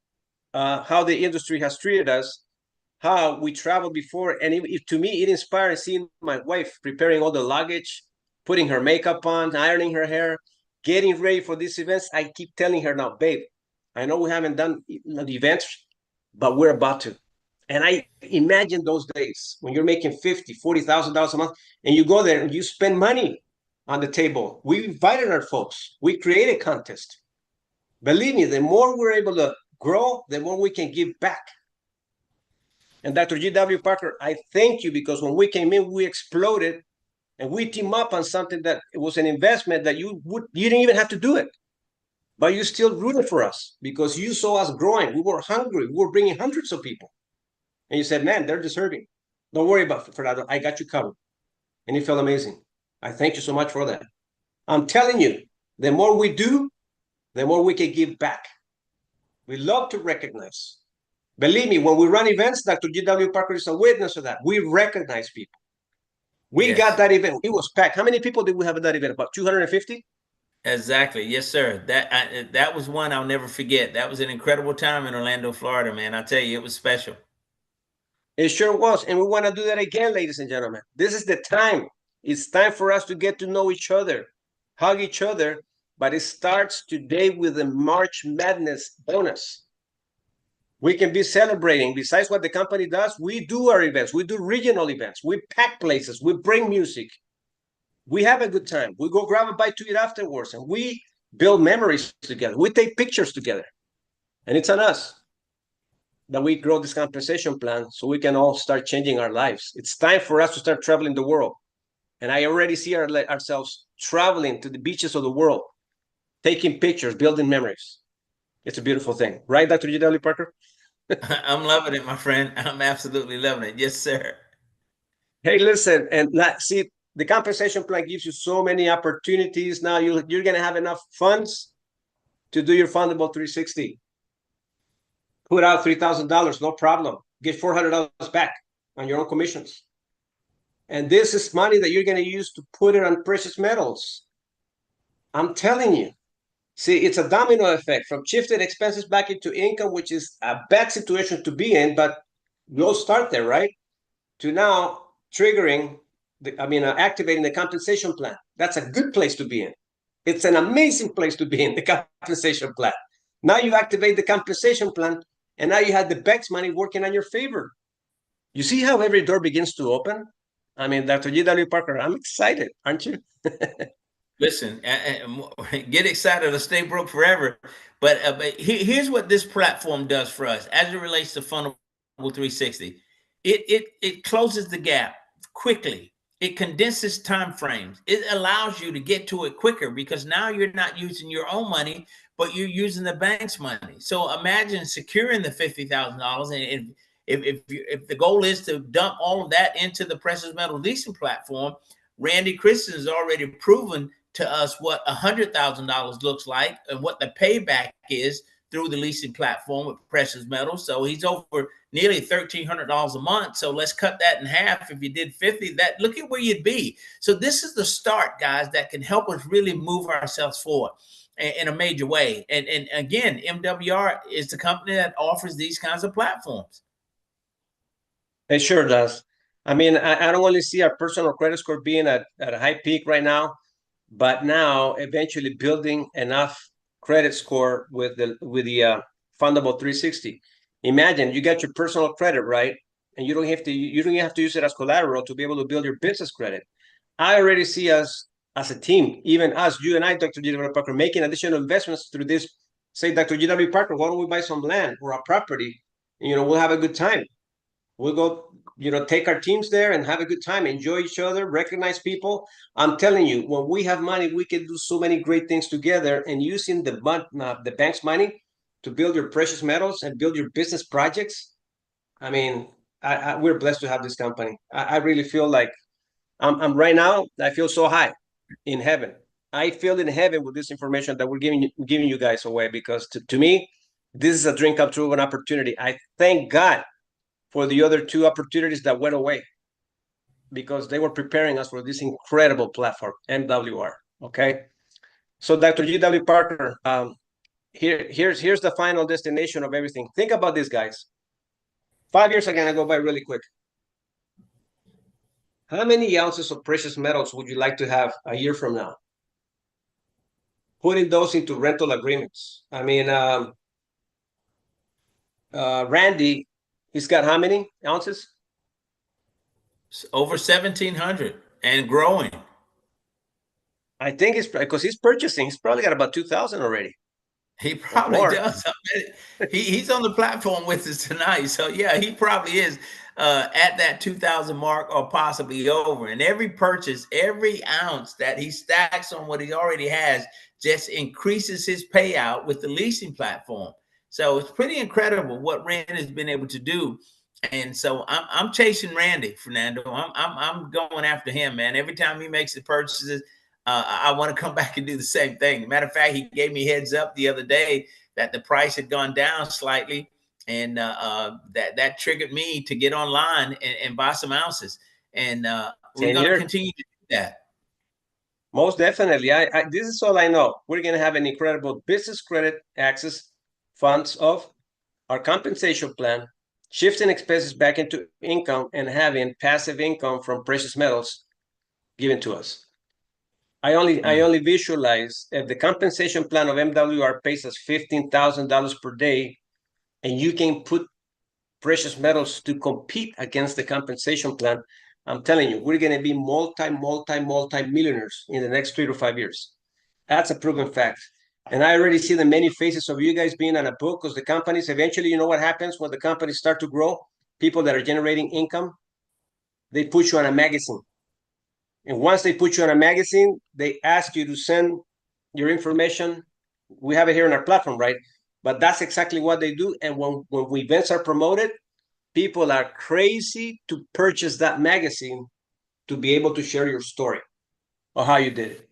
how the industry has treated us, how we traveled before. And to me, it inspired seeing my wife preparing all the luggage, putting her makeup on, ironing her hair, getting ready for these events. I keep telling her now, babe, I know we haven't done the events, but we're about to. And I imagine those days when you're making $50,000, $40,000 a month, and you go there and you spend money on the table. We invited our folks. We created a contest. Believe me, the more we're able to grow, the more we can give back. And Dr. G.W. Parker, I thank you, because when we came in, we exploded, and we team up on something that it was an investment that you didn't even have to do it, but you still rooted for us because you saw us growing. We were hungry. We were bringing hundreds of people, and you said, "Man, they're deserving. Don't worry about Fernando. I got you covered." And it felt amazing. I thank you so much for that. I'm telling you, the more we do, the more we can give back. We love to recognize. Believe me, when we run events, Dr. G.W. Parker is a witness of that. We recognize people. We got that event. It was packed. How many people did we have at that event? About 250? Exactly. Yes, sir. That was one I'll never forget. That was an incredible time in Orlando, Florida, man. I tell you, it was special. It sure was. And we want to do that again, ladies and gentlemen. This is the time. It's time for us to get to know each other, hug each other. But it starts today with the March Madness bonus. We can be celebrating. Besides what the company does, we do our events. We do regional events. We pack places. We bring music. We have a good time. We go grab a bite to eat afterwards, and we build memories together. We take pictures together. And it's on us that we grow this compensation plan so we can all start changing our lives. It's time for us to start traveling the world. And I already see ourselves traveling to the beaches of the world, taking pictures, building memories. It's a beautiful thing. Right, Dr. G.W. Parker? I'm loving it, my friend. I'm absolutely loving it. Yes, sir. Hey, listen, and see, the compensation plan gives you so many opportunities. Now you're going to have enough funds to do your Fundable 360. Put out $3,000, no problem. Get $400 back on your own commissions. And this is money that you're going to use to put it on precious metals. I'm telling you. See, it's a domino effect from shifting expenses back into income, which is a bad situation to be in, but we'll start there, right? To now triggering, activating the compensation plan. That's a good place to be in. It's an amazing place to be in, the compensation plan. Now you activate the compensation plan, and now you have the BEX money working on your favor. You see how every door begins to open? I mean, Dr. G.W. Parker, I'm excited, aren't you? Listen, get excited or stay broke forever. But here's what this platform does for us as it relates to Funnel 360. It closes the gap quickly. It condenses time frames. It allows you to get to it quicker because now you're not using your own money, but you're using the bank's money. So imagine securing the $50,000, and if the goal is to dump all of that into the precious metal leasing platform, Randy Christensen has already proven to us what $100,000 looks like and what the payback is through the leasing platform with precious metals. So he's over nearly $1,300 a month. So let's cut that in half. If you did 50, that look at where you'd be. So this is the start, guys, that can help us really move ourselves forward in a major way. And again, MWR is the company that offers these kinds of platforms. It sure does. I mean, I don't only see our personal credit score being at a high peak right now, but now eventually building enough credit score with the fundable 360. Imagine you got your personal credit right, and you don't have to use it as collateral to be able to build your business credit. I already see us as a team, even us, you and I, Dr. G.W. Parker, making additional investments through this. Say, Dr. G.W. Parker, why don't we buy some land or a property? We'll have a good time. We'll go, take our teams there and have a good time, enjoy each other, recognize people. I'm telling you, when we have money, we can do so many great things together. And using the bank's money to build your precious metals and build your business projects. I mean, we're blessed to have this company. I really feel like I'm right now. I feel so high in heaven. I feel in heaven with this information that we're giving you guys away, because to me, this is a dream come true of an opportunity. I thank God for the other two opportunities that went away, because they were preparing us for this incredible platform, MWR. Okay, so Dr. G.W. Parker, here's the final destination of everything. Think about this, guys. 5 years are gonna go by really quick. How many ounces of precious metals would you like to have a year from now? Putting those into rental agreements. I mean, Randy, he's got how many ounces? Over 1,700 and growing. I think it's because he's purchasing. He's probably got about 2,000 already. He probably does. He's on the platform with us tonight. So yeah, he probably is at that 2,000 mark or possibly over. And every purchase, every ounce that he stacks on what he already has just increases his payout with the leasing platform. So it's pretty incredible what Rand has been able to do. And so I'm chasing Randy, Fernando. I'm going after him, man. Every time he makes the purchases, I want to come back and do the same thing. Matter of fact, he gave me heads up the other day that the price had gone down slightly, and that triggered me to get online and buy some ounces. And we're going to continue to do that. Most definitely. This is all I know. We're going to have an incredible business credit access funds of our compensation plan, shifting expenses back into income, and having passive income from precious metals given to us. I only visualize if the compensation plan of MWR pays us $15,000 per day, and you can put precious metals to compete against the compensation plan. I'm telling you, we're going to be multi millionaires in the next 3 to 5 years. That's a proven fact. And I already see the many faces of you guys being on a book, because the companies eventually, you know what happens when the companies start to grow? People that are generating income, they put you on a magazine. And once they put you on a magazine, they ask you to send your information. We have it here on our platform, right? But that's exactly what they do. And when events are promoted, people are crazy to purchase that magazine to be able to share your story or how you did it.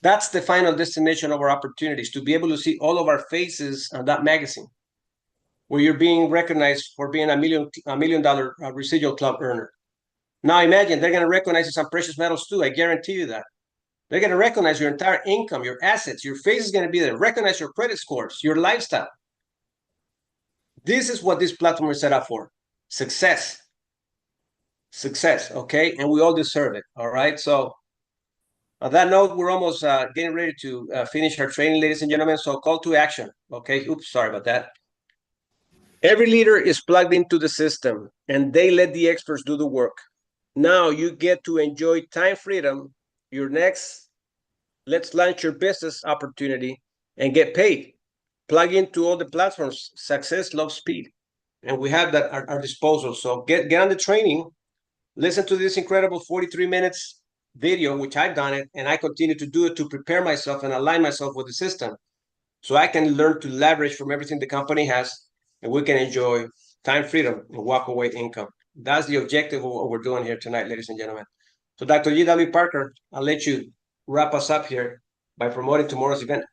That's the final destination of our opportunities, to be able to see all of our faces on that magazine. where you're being recognized for being $1 million residual club earner. Now imagine they're going to recognize you some precious metals too. I guarantee you that. They're going to recognize your entire income, your assets, your face is going to be there. Recognize your credit scores, your lifestyle. This is what this platform is set up for. Success. Success, okay? And we all deserve it, all right? So on that note, we're almost getting ready to finish our training, ladies and gentlemen. So call to action, okay? Oops, sorry about that. Every leader is plugged into the system, and they let the experts do the work. Now you get to enjoy time freedom, your next let's launch your business opportunity and get paid. Plug into all the platforms. Success loves speed. And we have that at our disposal. So get on the training, listen to this incredible 43 minutes video, which I've done it, and I continue to do it to prepare myself and align myself with the system so I can learn to leverage from everything the company has and we can enjoy time freedom and walk away income. That's the objective of what we're doing here tonight, ladies and gentlemen. So Dr. G.W. Parker, I'll let you wrap us up here by promoting tomorrow's event.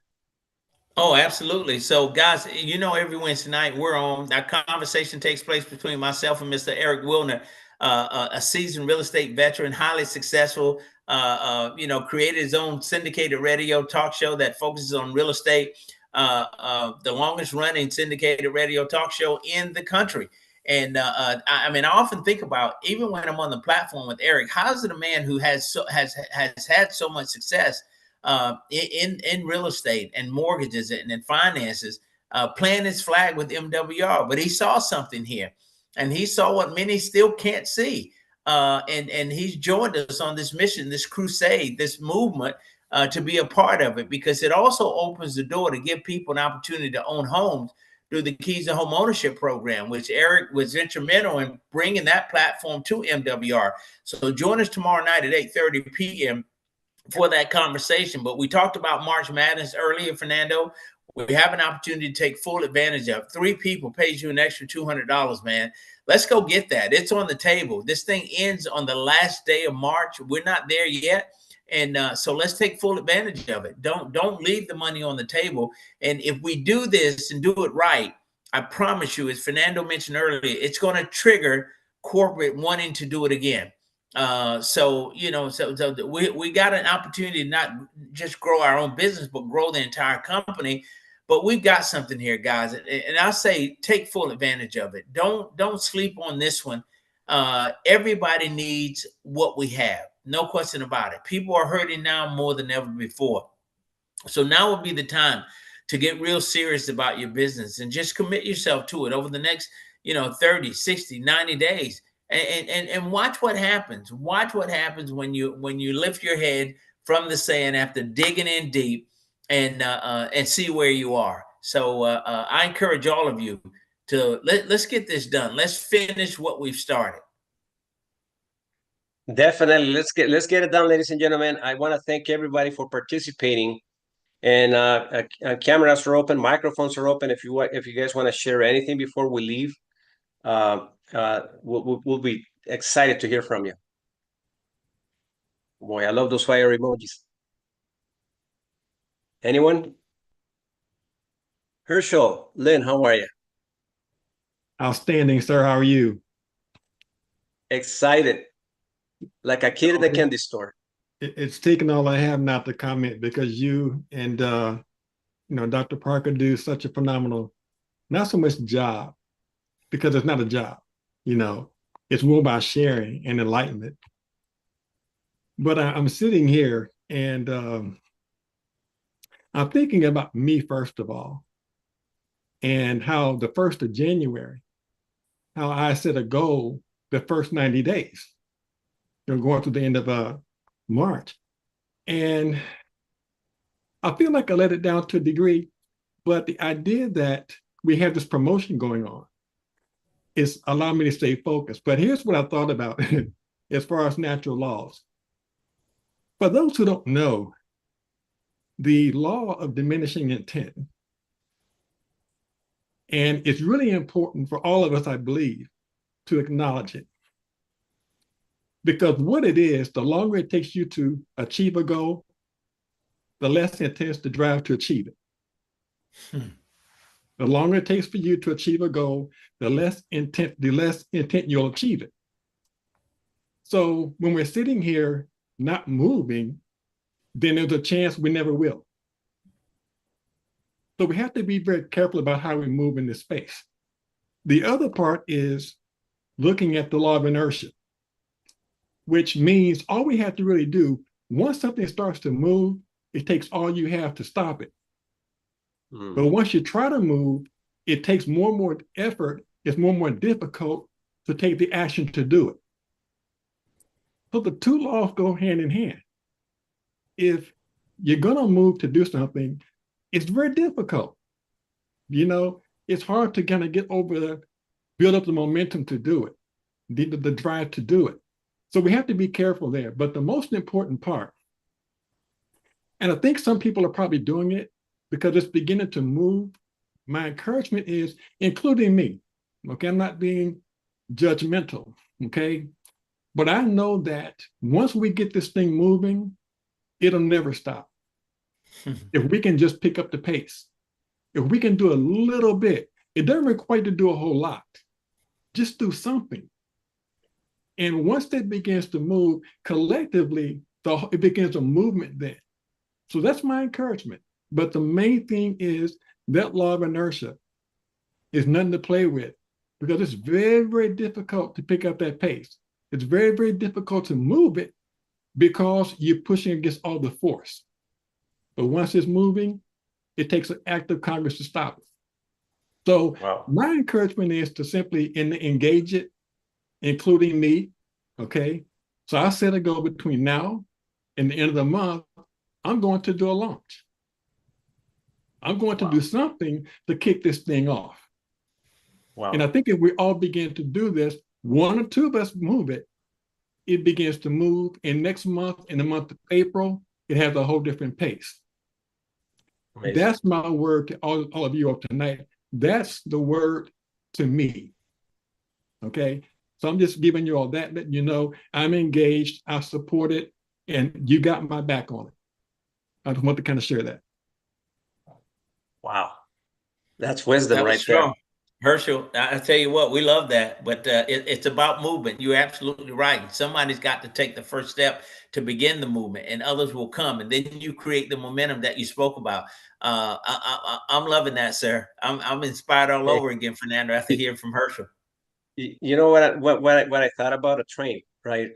Oh, absolutely. So, guys, every Wednesday night we're on. That conversation takes place between myself and Mr. Eric Wilner, a seasoned real estate veteran, highly successful. Created his own syndicated radio talk show that focuses on real estate. The longest running syndicated radio talk show in the country. And I often think about, even when I'm on the platform with Eric, how is it a man who has had so much success in real estate and mortgages and in finances, playing his flag with MWR? But he saw something here, and he saw what many still can't see. And he's joined us on this mission, this crusade, this movement, to be a part of it, because it also opens the door to give people an opportunity to own homes through the Keys to Home Ownership program, which Eric was instrumental in bringing that platform to MWR. So join us tomorrow night at 8:30 p.m. for that conversation. But we talked about March Madness earlier, Fernando. We have an opportunity to take full advantage of. 3 people pays you an extra $200, man. Let's go get that. It's on the table. This thing ends on the last day of March. We're not there yet. And so let's take full advantage of it. Don't leave the money on the table. And if we do this and do it right, I promise you, as Fernando mentioned earlier, it's going to trigger corporate wanting to do it again. So we got an opportunity to not just grow our own business, but grow the entire company. But we've got something here, guys, and I say take full advantage of it. Don't sleep on this one. Everybody needs what we have, no question about it. People are hurting now more than ever before. So now would be the time to get real serious about your business and just commit yourself to it over the next 30, 60, 90 days. And watch what happens. Watch what happens when you lift your head from the sand after digging in deep and see where you are. So I encourage all of you to let's get this done. Let's finish what we've started. Definitely, let's get it done, ladies and gentlemen. I want to thank everybody for participating. And cameras are open, microphones are open. If you guys want to share anything before we leave, we'll be excited to hear from you. Boy, I love those fire emojis. Anyone? Herschel, Lynn, how are you? Outstanding, sir. How are you? Excited, like a kid at a candy store. It's taken all I have not to comment, because you and Dr. Parker do such a phenomenal, not so much job, because it's not a job, it's more about sharing and enlightenment. But I'm sitting here and I'm thinking about me, first of all, and how the 1st of January, how I set a goal the first 90 days, going to the end of March. And I feel like I let it down to a degree, but the idea that we have this promotion going on is allowing me to stay focused. But here's what I thought about as far as natural laws. For those who don't know, the law of diminishing intent, and it's really important for all of us, I believe, to acknowledge it. Because what it is, the longer it takes you to achieve a goal, the less intense the drive to achieve it. The longer it takes for you to achieve a goal, the less intent you'll achieve it. So when we're sitting here not moving, then there's a chance we never will. So we have to be very careful about how we move in this space. The other part is looking at the law of inertia, which means all we have to really do, once something starts to move, it takes all you have to stop it. But once you try to move, it takes more and more effort. It's more and more difficult to take the action to do it. So the two laws go hand in hand. If you're going to move to do something, it's very difficult. You know, it's hard to kind of get over build up the momentum to do it, the drive to do it. So we have to be careful there. But the most important part, and I think some people are probably doing it because it's beginning to move. My encouragement is, including me, okay, I'm not being judgmental, okay? But I know that once we get this thing moving, it'll never stop. If we can just pick up the pace, if we can do a little bit, it doesn't require you to do a whole lot. Just do something. And once that begins to move collectively, it begins a movement then. So that's my encouragement. But the main thing is that law of inertia is nothing to play with because it's very, very difficult to pick up that pace. It's very, very difficult to move it because you're pushing against all the force. But once it's moving, it takes an act of Congress to stop it. So my encouragement is to simply engage it, including me, okay? So I set a goal between now and the end of the month, I'm going to do a launch. I'm going to do something to kick this thing off. And I think if we all begin to do this, one or two of us move it, it begins to move. And next month, in the month of April, it has a whole different pace. Amazing. That's my word to all of you of tonight. That's the word to me. Okay. So I'm just giving you all that, letting you know I'm engaged, I support it, and you got my back on it. I just want to kind of share that. Wow. That's wisdom right strong. There. Herschel, I tell you what, we love that, but it's about movement. You're absolutely right. Somebody's got to take the first step to begin the movement, and others will come, and then you create the momentum that you spoke about. I'm loving that, sir. I'm inspired all over again, Fernando, after hearing from Herschel. You know what I thought about a train, right?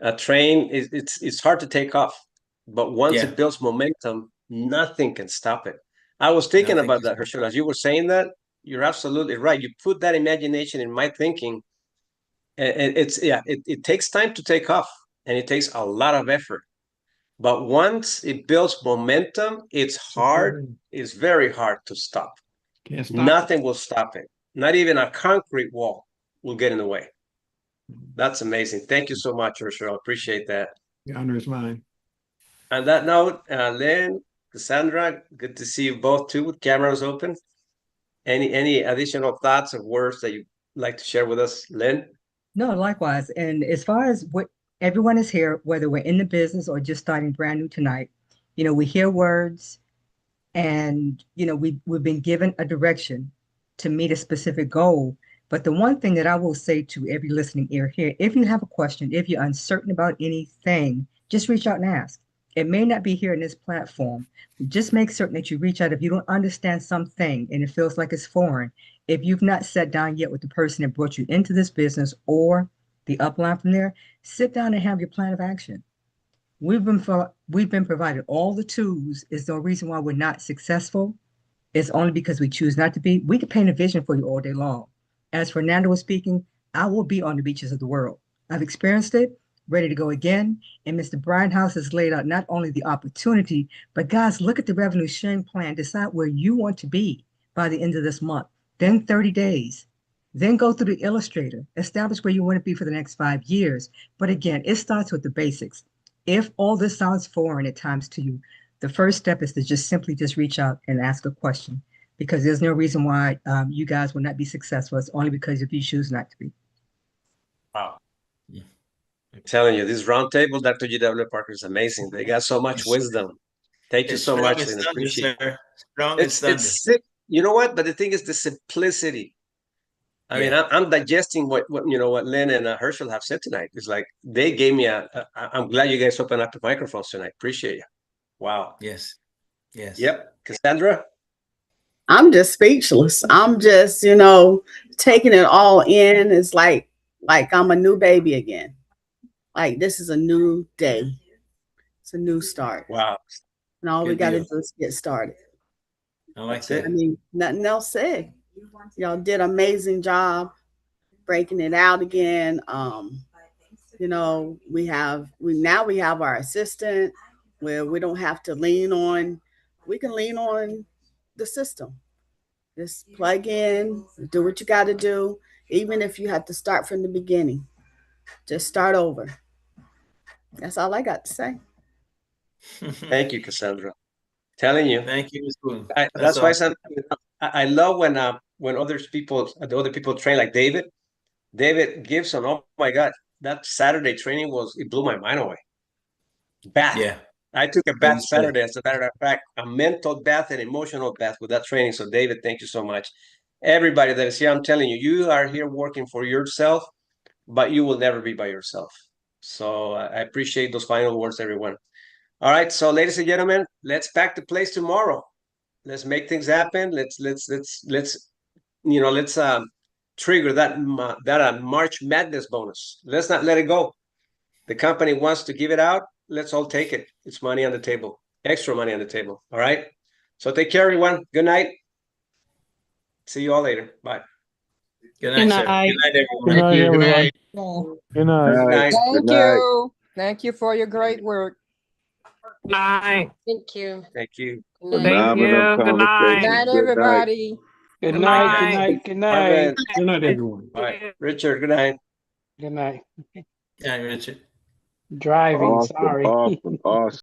A train it's hard to take off, but once it builds momentum, nothing can stop it. I was thinking about that, Herschel. As you were saying that, you're absolutely right. You put that imagination in my thinking, and it takes time to take off, and it takes a lot of effort. But once it builds momentum, it's hard. It's very hard to stop. Can't stop. Nothing will stop it. Not even a concrete wall will get in the way. That's amazing. Thank you so much, Herschel. I appreciate that. The honor is mine. On that note, Lynn, Cassandra, good to see you both too with cameras open. Any additional thoughts or words that you'd like to share with us, Lynn? No, likewise. And as far as what everyone is here, whether we're in the business or just starting brand new tonight, you know, we hear words and, you know, we've been given a direction to meet a specific goal. But the one thing that I will say to every listening ear here, if you have a question, if you're uncertain about anything, just reach out and ask. It may not be here in this platform. Just make certain that you reach out if you don't understand something and it feels like it's foreign. If you've not sat down yet with the person that brought you into this business or the upline from there, sit down and have your plan of action. We've been provided all the tools. Is no reason why we're not successful. It's only because we choose not to be. We could paint a vision for you all day long. As Fernando was speaking, I will be on the beaches of the world. I've experienced it, ready to go again. And Mr. Brian House has laid out not only the opportunity, but guys, look at the revenue sharing plan. Decide where you want to be by the end of this month. Then 30 days. Then go through the illustrator. Establish where you want to be for the next 5 years. But again, it starts with the basics. If all this sounds foreign at times to you, the first step is to simply reach out and ask a question. Because there's no reason why you guys will not be successful. It's only because if you choose not to be. Wow. Yeah. I'm telling you, this roundtable, Dr. G.W. Parker, is amazing. They got so much wisdom. Thank you so much. Strong as thunder, sir. Strong as thunder. you know what? But the thing is the simplicity. I mean, I'm digesting what Lynn and Herschel have said tonight. It's like they gave me I'm glad you guys opened up the microphones tonight. Appreciate you. Wow. Yes. Yes. Yep. Cassandra? I'm just speechless. I'm just, taking it all in. It's like I'm a new baby again. Like this is a new day. It's a new start. Wow. And all we got to do is get started. I like that. I mean, nothing else said. Y'all did an amazing job breaking it out again. We have our assistant where we don't have to we can lean on the system. Just plug in, do what you got to do. Even if you have to start from the beginning, just start over. That's all I got to say. Thank you, Cassandra. Telling you. Thank you, Ms. Boone. That's why I love when the other people train, like David Gibson. Oh my God, that Saturday training it blew my mind away. Bath. Yeah. I took a bath Saturday, as a matter of fact, a mental bath and emotional bath with that training. So David, thank you so much. Everybody that is here, I'm telling you, you are here working for yourself, but you will never be by yourself. So I appreciate those final words, everyone. All right, so ladies and gentlemen, let's pack the place tomorrow. Let's make things happen. Let's trigger that March Madness bonus. Let's not let it go. The company wants to give it out. Let's all take it. It's money on the table, extra money on the table. All right. So take care, everyone. Good night. See you all later. Bye. Good night, sir. Good night, everyone. Good night, everyone. Good night. Good night. Thank you. Thank you for your great work. Night. Thank you. Thank you. Good night, Thank you. Good night. Good night, everybody. Good night. Good night. Good night. Marvin. Good night, everyone. All right. Richard, good night. Good night. Good night, Richard. Driving. Sorry. Awesome.